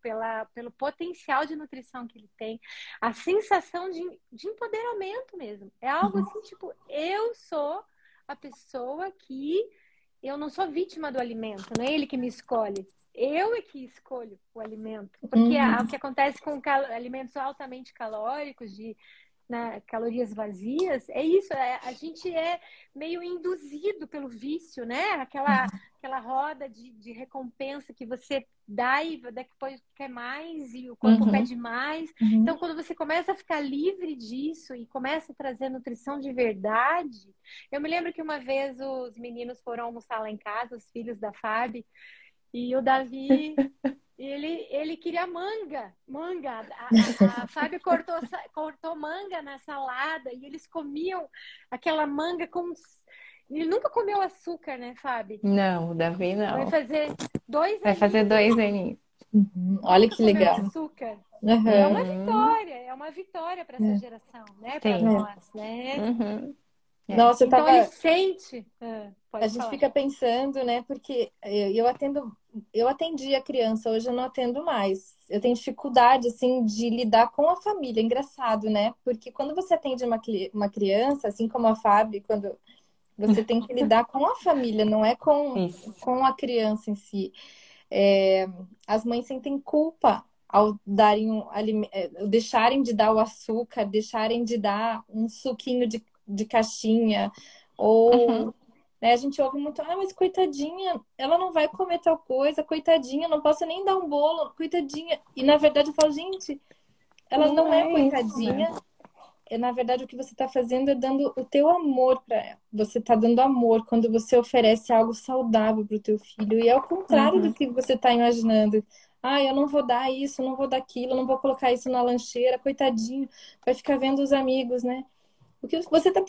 pelo potencial de nutrição que ele tem, a sensação de empoderamento mesmo. É algo assim, tipo, eu sou a pessoa que eu não sou vítima do alimento, não é ele que me escolhe. Eu é que escolho o alimento. Porque o Uhum, que acontece com alimentos altamente calóricos, calorias vazias, é isso, a gente é meio induzido pelo vício, né? Aquela roda de recompensa que você dá e depois quer mais e o corpo Uhum. pede mais. uhum, Então, quando você começa a ficar livre disso e começa a trazer nutrição de verdade, eu me lembro que uma vez os meninos foram almoçar lá em casa, os filhos da Fábio, e o Davi ele queria manga, manga. A Fábio cortou manga na salada e eles comiam aquela manga com. Ele nunca comeu açúcar, né, Fábio? Não, o Davi Vai não. fazer dois Vai fazer aninhos, 2 aninhos. uhum. Olha nunca que comeu legal. açúcar. Uhum. É uma vitória para essa É, geração, né, para Sim. é. nós, né? Uhum. É. Nossa, Então ele sente. a Pode gente falar. fica pensando, né? Porque eu atendi a criança, hoje eu não atendo mais. Eu tenho dificuldade, assim, de lidar com a família. Engraçado, né? Porque quando você atende uma criança, assim como a Fábio, quando você tem que lidar com a família, não é Isso. com a criança em si. É, as mães sentem culpa ao darem deixarem de dar o açúcar, deixarem de dar um suquinho de caixinha, Uhum. ou né, a gente ouve muito, mas coitadinha, ela não vai comer tal coisa, coitadinha, não posso nem dar um bolo, coitadinha. E na verdade eu falo, gente, ela Não não é é isso, né? coitadinha, na verdade, o que você está fazendo é dando o teu amor para ela. Você está dando amor quando você oferece algo saudável para o teu filho. E é o contrário do Uhum. que você está imaginando. Ah, eu não vou dar isso, não vou dar aquilo, não vou colocar isso na lancheira, coitadinho, vai ficar vendo os amigos, né? O que você está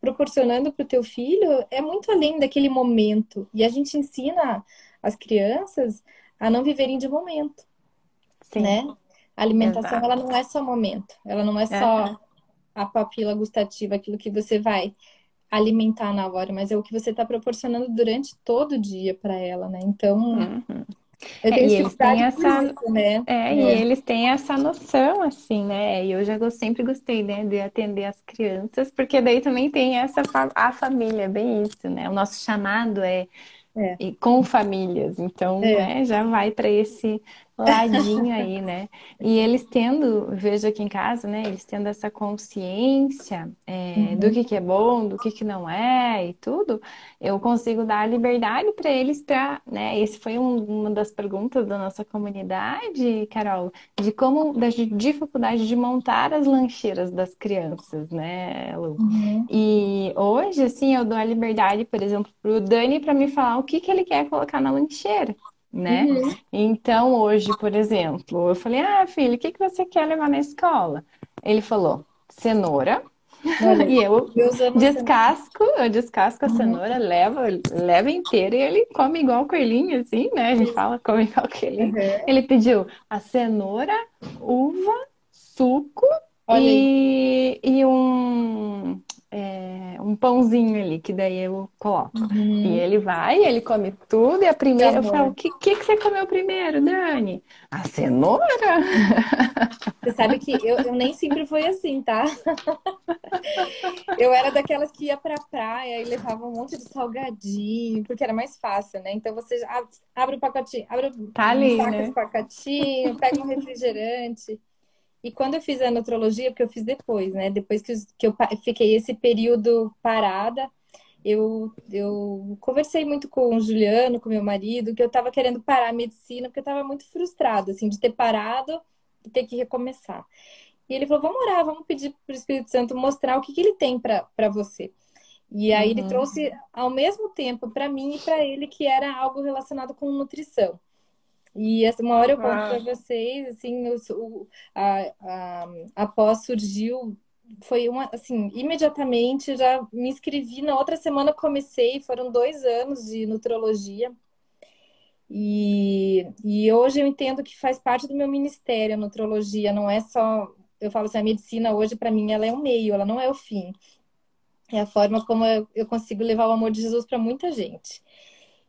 proporcionando para o teu filho é muito além daquele momento. E a gente ensina as crianças a não viverem de momento, Sim, né? A alimentação, ela exato. não é só momento, ela não é Aham. só a papila gustativa, aquilo que você vai alimentar na hora, mas é o que você está proporcionando durante todo o dia para ela, né? Então, Uhum. eu É, tenho e eles têm dificuldade por essa, isso, né? e eles têm essa noção, assim, né? E eu já sempre gostei, né, de atender as crianças, porque daí também tem a família, é bem isso, né? O nosso chamado é É, com famílias, então, é, né, já vai para ladinho aí, né? E eles tendo, vejo aqui em casa, né? Eles tendo essa consciência do Uhum, que é bom, do que não é e tudo, eu consigo dar liberdade para eles para, né? Esse foi uma das perguntas da nossa comunidade, Carol, de como, da dificuldade de montar as lancheiras das crianças, né, Lu? uhum, E hoje, assim, eu dou a liberdade, por exemplo, pro Dani para me falar o que que ele quer colocar na lancheira, né? uhum. Então, hoje, por exemplo, eu falei: Ah, filho, o que que você quer levar na escola? Ele falou: cenoura. Olha E aí. Meus anos sendo. eu descasco a Uhum. cenoura, leva inteira e ele come igual coelhinho, assim, né? A gente fala, come igual coelhinho. Uhum. Ele pediu a cenoura, uva, suco Olha aí. e um pãozinho ali, que daí eu coloco. E Uhum. ele vai, ele come tudo, e a Que primeira, eu falo: amor. que você comeu primeiro, Dani? A cenoura? Você sabe que eu nem sempre foi assim, tá? Eu era daquelas que ia pra praia e levava um monte de salgadinho, porque era mais fácil, né? Então você abre um pacotinho, abre Tá um ali, saco de né? pacotinho, pega um refrigerante. E quando eu fiz a nutrologia, porque eu fiz depois, né? Depois que eu fiquei esse período parada, eu conversei muito com o Juliano, com meu marido, que eu estava querendo parar a medicina, porque eu estava muito frustrada, assim, de ter parado e ter que recomeçar. E ele falou: vamos orar, vamos pedir para o Espírito Santo mostrar o que que ele tem para você. E aí ele Uhum. trouxe ao mesmo tempo para mim e para ele que era algo relacionado com nutrição. E uma hora eu conto para Uau. vocês, assim, após surgiu, foi uma, assim, imediatamente já me inscrevi, na outra semana comecei, foram 2 anos de nutrologia. E hoje eu entendo que faz parte do meu ministério, a nutrologia, não é só, eu falo assim, a medicina hoje para mim ela é um meio, ela não é o fim. É a forma como eu consigo levar o amor de Jesus para muita gente.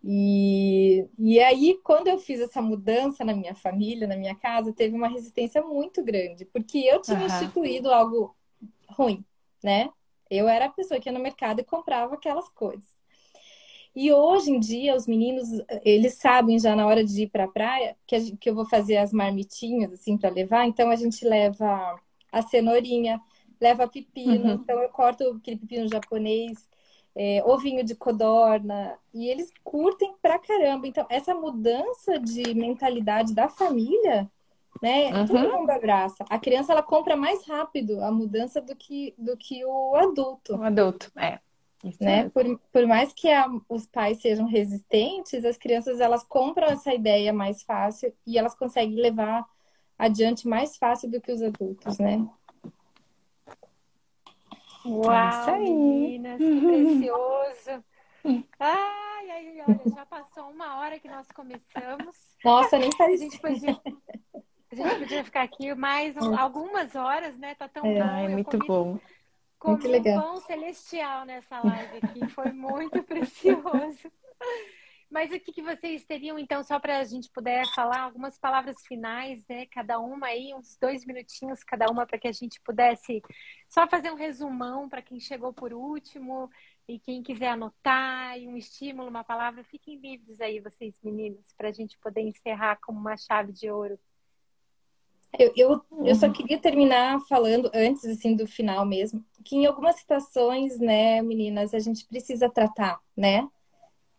E aí, quando eu fiz essa mudança na minha família, na minha casa, teve uma resistência muito grande, porque eu tinha Aham. instituído algo ruim, né? Eu era a pessoa que ia no mercado e comprava aquelas coisas. E hoje em dia, os meninos, eles sabem já na hora de ir para a praia que eu vou fazer as marmitinhas, assim, para levar. Então, a gente leva a cenourinha, leva pepino. Uhum. Então, eu corto aquele pepino japonês, ovinho de codorna. E eles curtem pra caramba. Então, essa mudança de mentalidade da família, né? Todo Uhum. mundo abraça. A criança, ela compra mais rápido a mudança do que o adulto, Um adulto, isso né? mesmo. Por mais que os pais sejam resistentes, as crianças elas compram essa ideia mais fácil e elas conseguem levar adiante mais fácil do que os adultos, né? É isso Uau, aí. meninas, que precioso! Ai, ai, olha, já passou 1 hora que nós começamos. Nossa, nem A faz. gente podia, a gente podia ficar aqui mais algumas horas, né? Tá tão É, bom. Ai, Eu muito comi, bom. muito comi um legal. pão celestial nessa live aqui, foi muito precioso. Mas o que que vocês teriam, então, só para a gente puder falar algumas palavras finais, né? Cada uma aí, uns 2 minutinhos cada uma, para que a gente pudesse só fazer um resumão para quem chegou por último e quem quiser anotar, e um estímulo, uma palavra. Fiquem livres aí, vocês meninos, para a gente poder encerrar como uma chave de ouro. Eu só queria terminar falando, antes assim do final mesmo, que em algumas situações, né, meninas, a gente precisa tratar, né?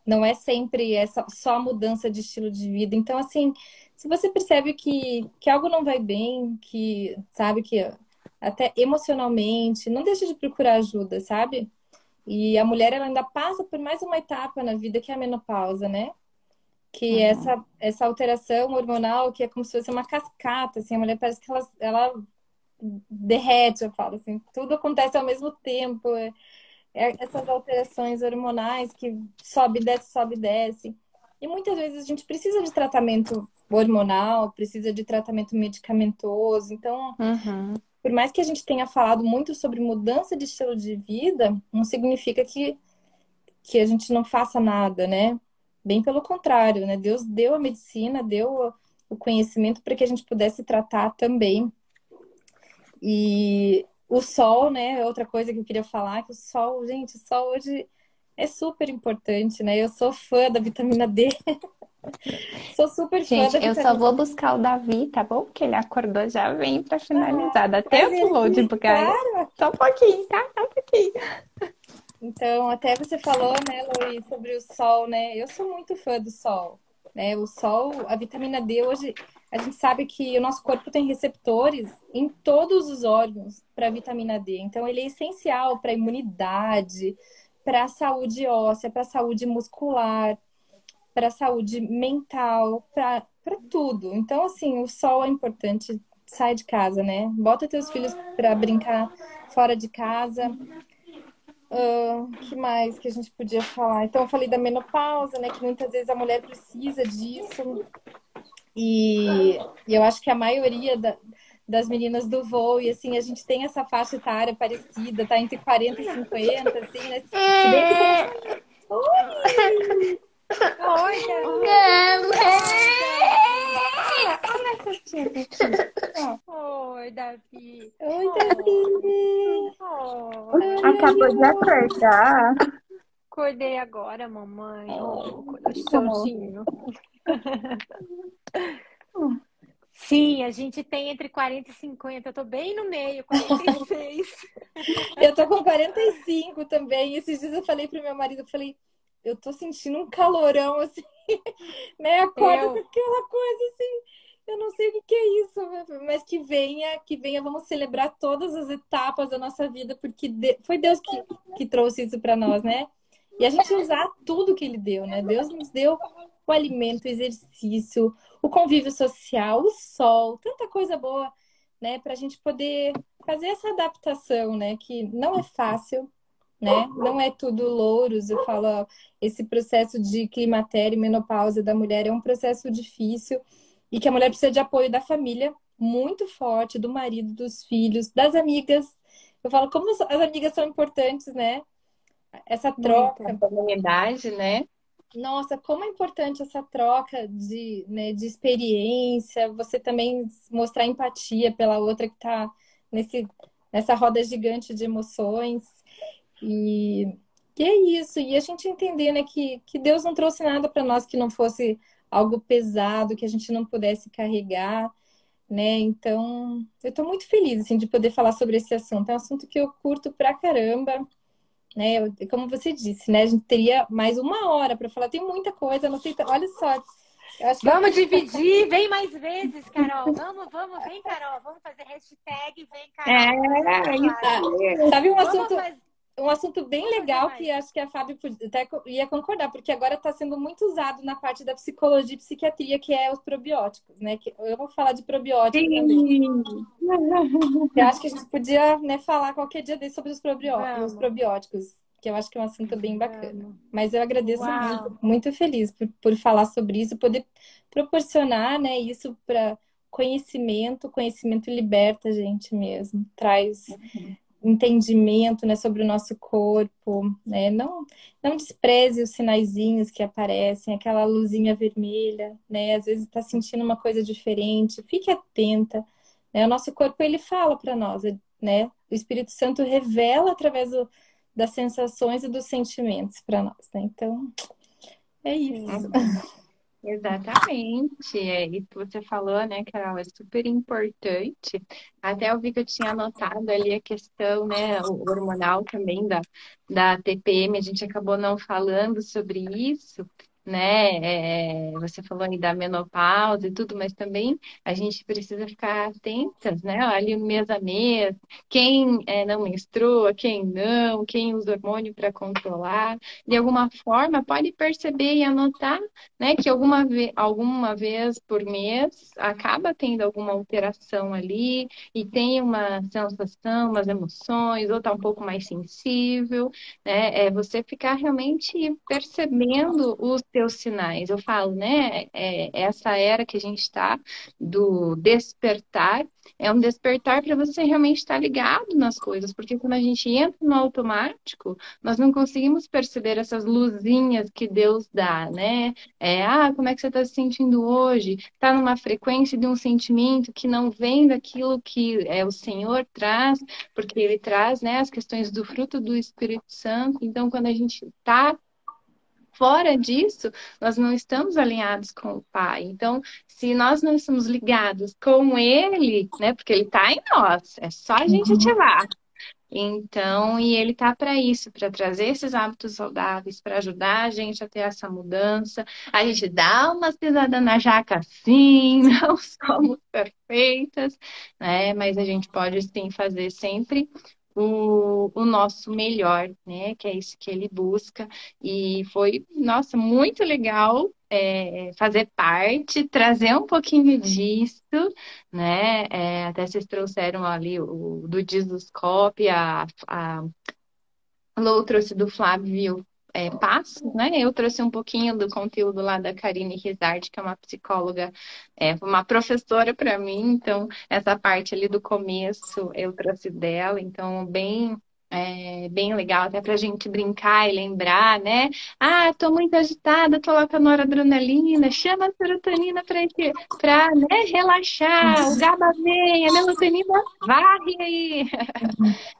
Não é sempre essa só mudança de estilo de vida. Então, assim, se você percebe que algo não vai bem, que sabe que até emocionalmente, não deixe de procurar ajuda, sabe? E a mulher ela ainda passa por mais uma etapa na vida que é a menopausa, né? Que é Uhum. essa alteração hormonal que é como se fosse uma cascata, assim, a mulher parece que ela derrete, eu falo assim, tudo acontece ao mesmo tempo. Essas alterações hormonais que sobe, desce, sobe, desce. E muitas vezes a gente precisa de tratamento hormonal, precisa de tratamento medicamentoso. Então, Uhum. por mais que a gente tenha falado muito sobre mudança de estilo de vida, não significa que a gente não faça nada, né? Bem pelo contrário, né? Deus deu a medicina, deu o conhecimento para que a gente pudesse tratar também. E o sol, né? É outra coisa que eu queria falar, que o sol, gente, o sol hoje é super importante, né? Eu sou fã da vitamina D. Sou super fã Gente, da eu só vitamina vou D. buscar o Davi, tá bom? Porque ele acordou, já vem pra Ah, finalizar. Dá mas tempo, Lô, de ele, bugar ele? claro. Só um pouquinho, tá? Só um pouquinho. Então, até você falou, né, Luiz, sobre o sol, né? Eu sou muito fã do sol, né? O sol, a vitamina D, hoje a gente sabe que o nosso corpo tem receptores em todos os órgãos para vitamina D. Então, ele é essencial para a imunidade, para a saúde óssea, para a saúde muscular, para a saúde mental, para tudo. Então, assim, o sol é importante. Sai de casa, né? Bota teus filhos para brincar fora de casa. Que mais que a gente podia falar? Então, eu falei da menopausa, né? Que muitas vezes a mulher precisa disso. E eu acho que a maioria das meninas do voo, e assim, a gente tem essa faixa etária parecida, tá entre 40 e 50, assim, né? Se bem que tem. Oi! Oi, Davi! Oi, Davi! Olha essa tia aqui. Oi, Davi. Oi, Oh, Davi! oh, Ai, ai, Acabou de ai. acordar. acordei agora, mamãe. Oh, Oh. coraçãozinho. Sim, a gente tem entre 40 e 50. Eu tô bem no meio, 46. Eu tô com 45 também. Esses dias eu falei pro meu marido, eu falei, eu tô sentindo um calorão, assim, né? Acorda com Eu, aquela coisa assim. Eu não sei o que é isso, mas que venha, vamos celebrar todas as etapas da nossa vida, porque foi Deus que trouxe isso para nós, né? E a gente usar tudo que Ele deu, né? Deus nos deu o alimento, o exercício, o convívio social, o sol, tanta coisa boa, né? Para a gente poder fazer essa adaptação, né? Que não é fácil, né? Não é tudo louros. Eu falo, ó, esse processo de climatério e menopausa da mulher é um processo difícil e que a mulher precisa de apoio da família muito forte, do marido, dos filhos, das amigas. Eu falo como as amigas são importantes, né? Essa muito. troca. Comunidade, né? Nossa, como é importante essa troca de, né, de experiência, você também mostrar empatia pela outra que está nessa roda gigante de emoções. E, e é isso. E a gente entender, né, que Deus não trouxe nada para nós que não fosse algo pesado, que a gente não pudesse carregar, né? Então, eu estou muito feliz, assim, de poder falar sobre esse assunto. É um assunto que eu curto pra caramba, né? Como você disse, né? A gente teria mais uma hora para falar. Tem muita coisa, não sei. Olha só, eu acho que eu... Vamos dividir, vem mais vezes, Carol. Vamos, vem, Carol. Vamos fazer hashtag vem, Carol. Vamos fazer É, mais isso Ah, live. mesmo. sabe Vamos fazer, um assunto bem vamos fazer legal mais. que acho que a Fábio até ia concordar, porque agora está sendo muito usado na parte da psicologia e psiquiatria, que é os probióticos, né? Que eu vou falar de probiótico também. Sim. Eu acho que a gente podia, né, falar qualquer dia desse sobre os Vamos, probióticos, que eu acho que é um assunto bem bacana. vamos. Mas eu agradeço Uau. muito, muito feliz por falar sobre isso, poder proporcionar, né, isso para conhecimento. Conhecimento liberta a gente mesmo, traz entendimento, né, sobre o nosso corpo, né? Não despreze os sinaizinhos que aparecem, aquela luzinha vermelha, né? Às vezes está sentindo uma coisa diferente, fique atenta, né? O nosso corpo ele fala para nós, né? O Espírito Santo revela através das sensações e dos sentimentos para nós, né? Então, é isso. Sim. Exatamente, é isso que você falou, né, Carol? É super importante. Até eu vi que eu tinha anotado ali a questão, né, o hormonal também da TPM, a gente acabou não falando sobre isso, né? Você falou aí da menopausa e tudo, mas também a gente precisa ficar atentas, né? Ali mês a mês, quem não menstrua, quem não, quem usa hormônio para controlar, de alguma forma pode perceber e anotar, né, que alguma vez por mês acaba tendo alguma alteração ali e tem uma sensação, umas emoções, ou está um pouco mais sensível, né? É você ficar realmente percebendo os teus sinais. Eu falo, né? Essa era que a gente está do despertar. É um despertar para você realmente estar ligado nas coisas, porque quando a gente entra no automático, nós não conseguimos perceber essas luzinhas que Deus dá, né? Como é que você está se sentindo hoje? Está numa frequência de um sentimento que não vem daquilo que o Senhor traz, porque Ele traz, né, as questões do fruto do Espírito Santo. Então, quando a gente está fora disso, nós não estamos alinhados com o Pai. Então, se nós não estamos ligados com Ele, né? Porque Ele está em nós, é só a gente Uhum. ativar. Então, e ele tá para isso, para trazer esses hábitos saudáveis, para ajudar a gente a ter essa mudança. A gente dá umas pisadas na jaca, sim, não somos perfeitas, né? Mas a gente pode sim fazer sempre o nosso melhor, né? Que é isso que ele busca. E foi, nossa, muito legal fazer parte, trazer um pouquinho disso, né? Até vocês trouxeram ali o do Jesuscope, a Lou trouxe do Flávio Passos, né? Eu trouxe um pouquinho do conteúdo lá da Karine Rizardi, que é uma psicóloga, uma professora para mim, então essa parte ali do começo eu trouxe dela, então bem legal, até para a gente brincar e lembrar, né? Ah, tô muito agitada, coloca a noradrenalina, chama a serotonina para né, relaxar, o GABA vem, a melatonina varre aí.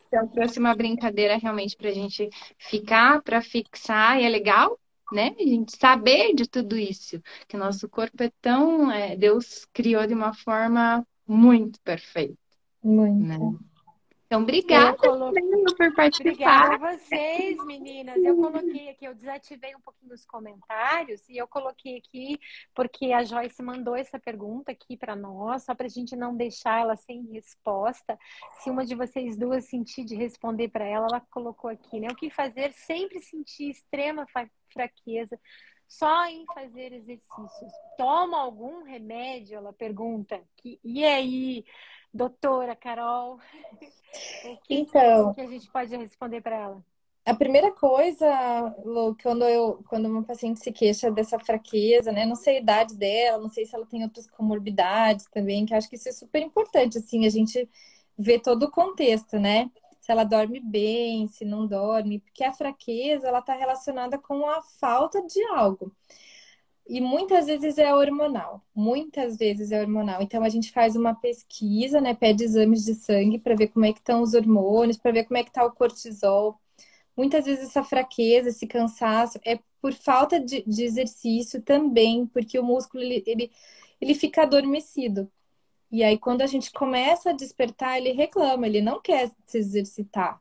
Então, trouxe uma brincadeira realmente para a gente ficar, para fixar, e é legal, né? A gente saber de tudo isso, que o nosso corpo é tão. Deus criou de uma forma muito perfeita, né? Muito. Então, Eu obrigada coloquei. mesmo por Obrigada participar. a vocês, meninas. Eu coloquei aqui, eu desativei um pouquinho os comentários e eu coloquei aqui porque a Joyce mandou essa pergunta aqui para nós, só para a gente não deixar ela sem resposta. Se uma de vocês duas sentir de responder para ela, ela colocou aqui, né? O que fazer? Sempre sentir extrema fraqueza só em fazer exercícios. Toma algum remédio? Ela pergunta. E aí, doutora Carol? O Então, que a gente pode responder para ela? a primeira coisa, Lu, quando uma paciente se queixa dessa fraqueza, né? Não sei a idade dela, não sei se ela tem outras comorbidades também, que eu acho que isso é super importante, assim, a gente vê todo o contexto, né? Se ela dorme bem, se não dorme, porque a fraqueza, ela está relacionada com a falta de algo. E muitas vezes é hormonal, muitas vezes é hormonal. Então a gente faz uma pesquisa, né? Pede exames de sangue para ver como é que estão os hormônios, para ver como é que está o cortisol. Muitas vezes essa fraqueza, esse cansaço é por falta de exercício também, porque o músculo ele fica adormecido. E aí, quando a gente começa a despertar, ele reclama, ele não quer se exercitar.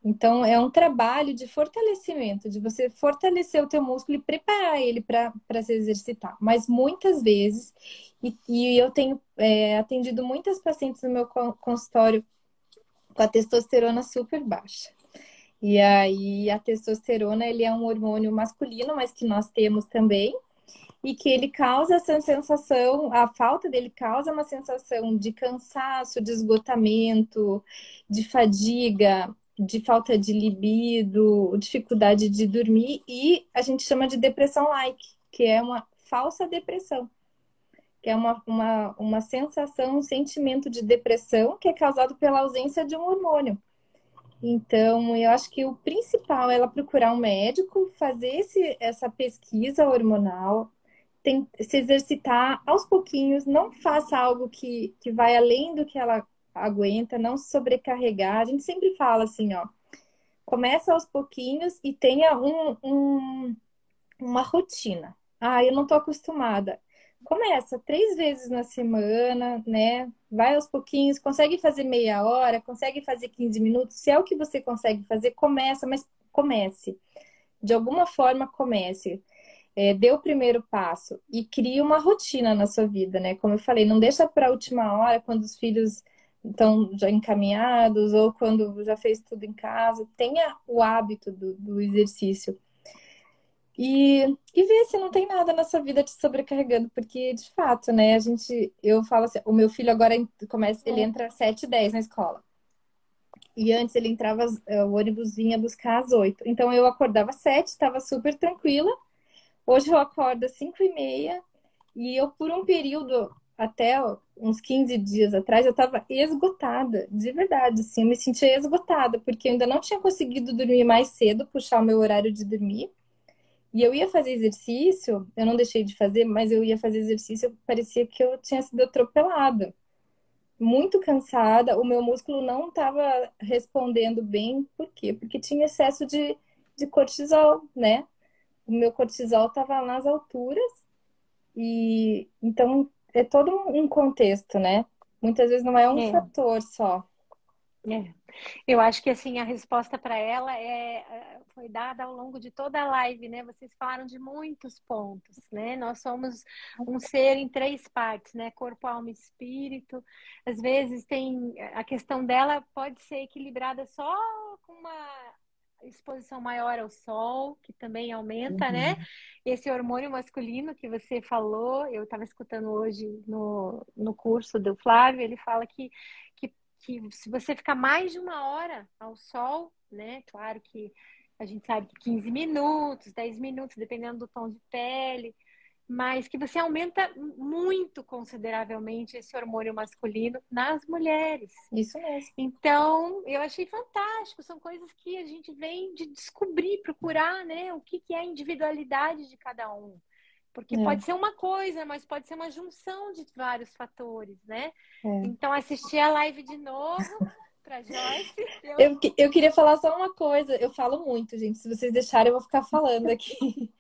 Então, é um trabalho de fortalecimento, de você fortalecer o teu músculo e preparar ele para se exercitar. Mas muitas vezes, e eu tenho atendido muitas pacientes no meu consultório com a testosterona super baixa. E aí a testosterona, ele é um hormônio masculino, mas que nós temos também, e que ele causa essa sensação, a falta dele causa uma sensação de cansaço, de esgotamento, de fadiga, de falta de libido, dificuldade de dormir, e a gente chama de depressão like, que é uma falsa depressão, que é uma sensação, um sentimento de depressão que é causado pela ausência de um hormônio. Então, eu acho que o principal é ela procurar um médico, fazer essa pesquisa hormonal, se exercitar aos pouquinhos, não faça algo que vai além do que ela aguenta, não se sobrecarregar. A gente sempre fala assim, ó, começa aos pouquinhos e tenha uma rotina. Ah, eu não tô acostumada. Começa 3 vezes na semana, né? Vai aos pouquinhos, consegue fazer meia hora, consegue fazer 15 minutos. Se é o que você consegue fazer, começa, mas comece. De alguma forma, comece. Dê o primeiro passo e crie uma rotina na sua vida, né? Como eu falei, não deixa para a última hora, quando os filhos estão já encaminhados ou quando já fez tudo em casa. Tenha o hábito do exercício. E ver se não tem nada na sua vida te sobrecarregando, porque de fato, né, eu falo assim, o meu filho agora ele entra às 7h10 na escola. E antes ele entrava, o ônibus vinha buscar às 8h. Então eu acordava às 7h, estava super tranquila. Hoje eu acordo às 5h30 e eu, por um período, até uns 15 dias atrás, eu estava esgotada, de verdade, assim, eu me sentia esgotada, porque eu ainda não tinha conseguido dormir mais cedo, puxar o meu horário de dormir. E eu ia fazer exercício, eu não deixei de fazer, mas eu ia fazer exercício, parecia que eu tinha sido atropelada. Muito cansada, o meu músculo não estava respondendo bem. Por quê? Porque tinha excesso de cortisol, né? o meu cortisol estava nas alturas, e então é todo um contexto, né? Muitas vezes não é um É, fator só. é. Eu acho que assim a resposta para ela foi dada ao longo de toda a live, né? Vocês falaram de muitos pontos, né? Nós somos um ser em três partes, né? Corpo, alma e espírito. Às vezes tem a questão dela pode ser equilibrada só com uma exposição maior ao sol, que também aumenta, né? Uhum. Esse hormônio masculino que você falou, eu estava escutando hoje no curso do Flávio, ele fala que que se você ficar mais de uma hora ao sol, né? Claro que a gente sabe que 15 minutos, 10 minutos, dependendo do tom de pele, mas que você aumenta muito consideravelmente esse hormônio masculino nas mulheres. Isso mesmo. Então, eu achei fantástico, são coisas que a gente vem de descobrir, procurar, né? O que é a individualidade de cada um. Porque É, pode ser uma coisa, mas pode ser uma junção de vários fatores, né? é. Então, assistir a live de novo para Joyce. Eu queria falar só uma coisa. Eu falo muito, gente. Se vocês deixarem, eu vou ficar falando aqui.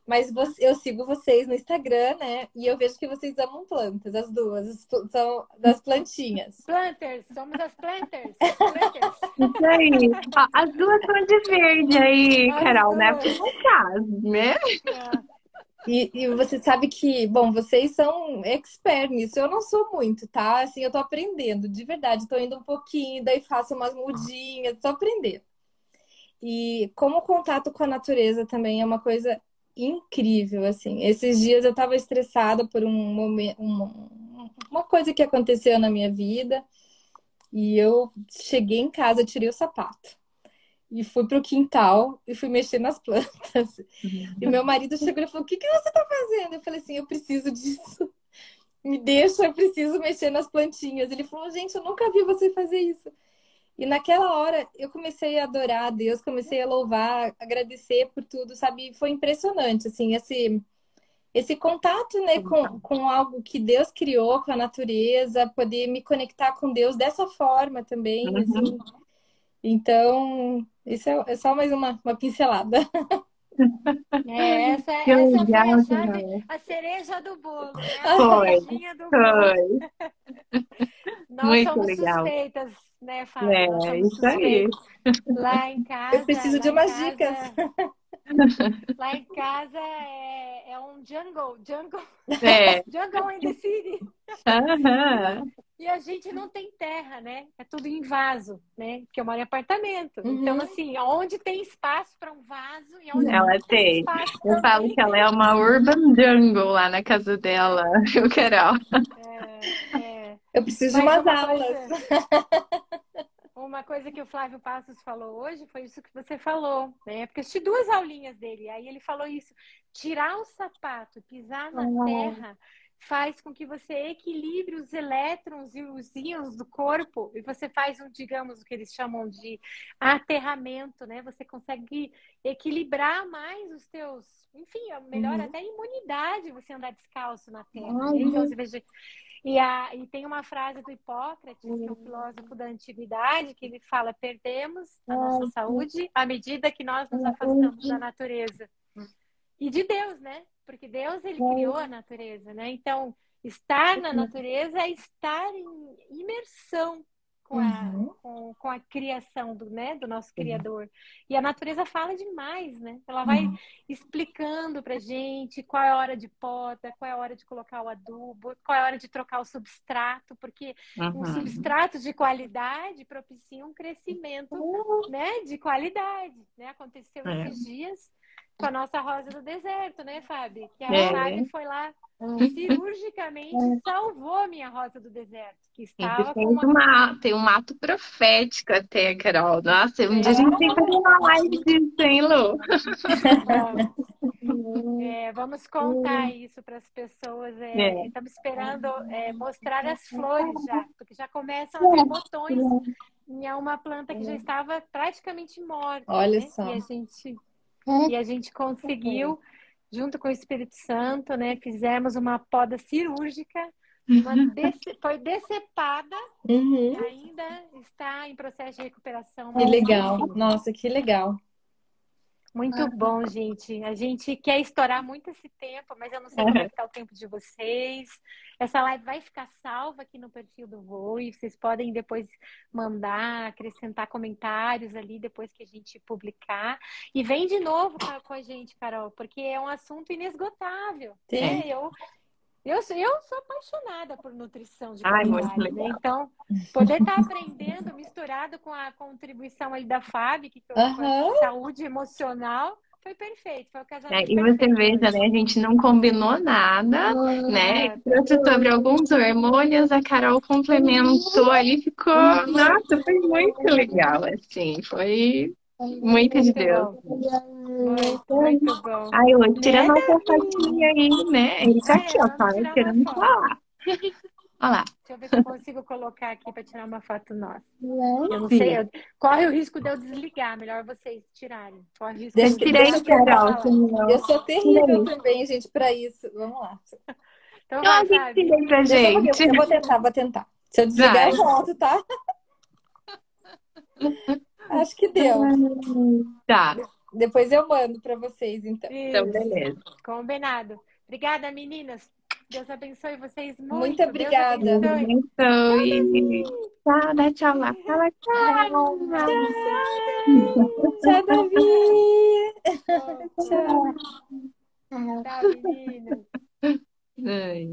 Mas eu sigo vocês no Instagram, né? E eu vejo que vocês amam plantas, as duas. São das plantinhas. Planters, somos as planters. Planters. Isso aí. Ó, as duas são de verde aí, As Carol, né? Por duas. um caso, né? É. E você sabe que, bom, vocês são expert nisso. Eu não sou muito, tá? Assim, eu tô aprendendo, de verdade. Tô indo um pouquinho, daí faço umas mudinhas, tô aprendendo. E como o contato com a natureza também é uma coisa incrível, assim. Esses dias eu tava estressada por um momento, uma coisa que aconteceu na minha vida. E eu cheguei em casa, tirei o sapato. E fui pro quintal e fui mexer nas plantas. E meu marido chegou e falou: O que você tá fazendo? Eu falei assim: Eu preciso disso. Me deixa, eu preciso mexer nas plantinhas. Ele falou: Gente, eu nunca vi você fazer isso. E naquela hora eu comecei a adorar a Deus, comecei a louvar, agradecer por tudo, sabe? Foi impressionante, assim, esse contato, né, com algo que Deus criou, com a natureza, poder me conectar com Deus dessa forma também, Uhum. assim. Então, isso é só mais uma pincelada. Que Essa foi a legal, chave, Carol. a cereja do bolo, né? A Foi, cerejinha do bolo. foi. Nós Muito somos legal. suspeitas, né, Fábio? Nós É, somos isso aí. suspeitas. Lá em Eu casa, preciso de umas dicas. lá em casa é um jungle, É. jungle in the city. Aham. E a gente não tem terra, né? É tudo em vaso, né? Porque eu moro em apartamento. Então, Uhum. assim, onde tem espaço para um vaso e onde não Ela tem tem. espaço Eu falo também. que ela é uma urban jungle lá na casa dela, viu, Carol? É. Eu preciso de Mas umas aulas. uma coisa que o Flávio Passos falou hoje foi isso que você falou, né? Porque eu assisti duas aulinhas dele, aí ele falou isso: tirar o sapato, pisar na terra, faz com que você equilibre os elétrons e os íons do corpo e você faz digamos, o que eles chamam de aterramento, né? Você consegue equilibrar mais os teus, enfim, melhora Uhum. até a imunidade você andar descalço na terra, né? Então você veja. E tem uma frase do Hipócrates, que é um filósofo da antiguidade, que ele fala: perdemos a nossa saúde à medida que nós nos afastamos da natureza. E de Deus, né? Porque Deus, ele criou a natureza, né? Então, estar na natureza é estar em imersão Uhum. com a criação né, do nosso Criador. E a natureza fala demais, né? Ela vai Uhum. explicando pra gente qual é a hora de poda, qual é a hora de colocar o adubo, qual é a hora de trocar o substrato, porque um Uhum. substrato de qualidade propicia um crescimento, né, de qualidade, né? Aconteceu É. esses dias com a nossa rosa do deserto, né, Fábio? Que a É. Fábio foi lá cirurgicamente salvou a minha rosa do deserto, que Sempre estava com uma. tem um ato profético até, Carol. Nossa, um dia a gente tem que fazer uma live disso, hein, Lu? Vamos contar isso para as pessoas. É. Estamos esperando mostrar as flores já, porque já começam a vir botões. E é uma planta que já estava praticamente morta, Olha né? só. E a gente conseguiu, junto com o Espírito Santo, né? Fizemos uma poda cirúrgica, foi decepada Uhum. e ainda está em processo de recuperação. Que Mas, legal. enfim, Nossa, que legal. Muito bom, gente. A gente quer estourar muito esse tempo, mas eu não sei como é que tá o tempo de vocês. Essa live vai ficar salva aqui no perfil do Voe. Vocês podem depois mandar, acrescentar comentários ali depois que a gente publicar. E vem de novo com a gente, Carol, porque é um assunto inesgotável, Sim. né? Eu sou apaixonada por nutrição de Ai, muito qualidade, né? legal. Então, poder estar aprendendo misturado com a contribuição aí da Fábio, que com a Aham. saúde emocional, foi perfeito, foi o casamento E você perfeito veja, hoje. né? A gente não combinou nada, né? É, Eu trouxe sobre alguns hormônios, a Carol complementou ali, ficou. Nossa, foi muito legal, assim. Foi muito de muito Deus. bom, muito bom. Ai, eu tira a Né, nossa Davi? fotinha aí, né? Isso aqui, ó, Vamos só tirar uma esperando foto. falar. Olha lá. Deixa eu ver se eu consigo colocar aqui para tirar uma foto nossa. Eu não sei, Sim. corre o risco de eu desligar, melhor vocês tirarem. Corre o risco de Deixa, eu Tira aí, deixa eu desligar para tentar. Carol, falar. senão. Eu sou Tira terrível aí. também, gente, para isso. Vamos lá. Então Então, vai, alguém tira Fábio. aí pra Deixa eu ver, gente. eu vou tentar, vou tentar. Se eu desligar, Vai. eu volto, tá? Acho que deu. Tá, Depois eu mando para vocês, então. então Isso, beleza. combinado. Obrigada, meninas. Deus abençoe vocês Muito muito. Deus obrigada. Deus abençoe. abençoe. Tchau, dá tchau lá. Fala tchau. Tchau, Davi. Tchau, Tchau. tchau, meninas. Ai.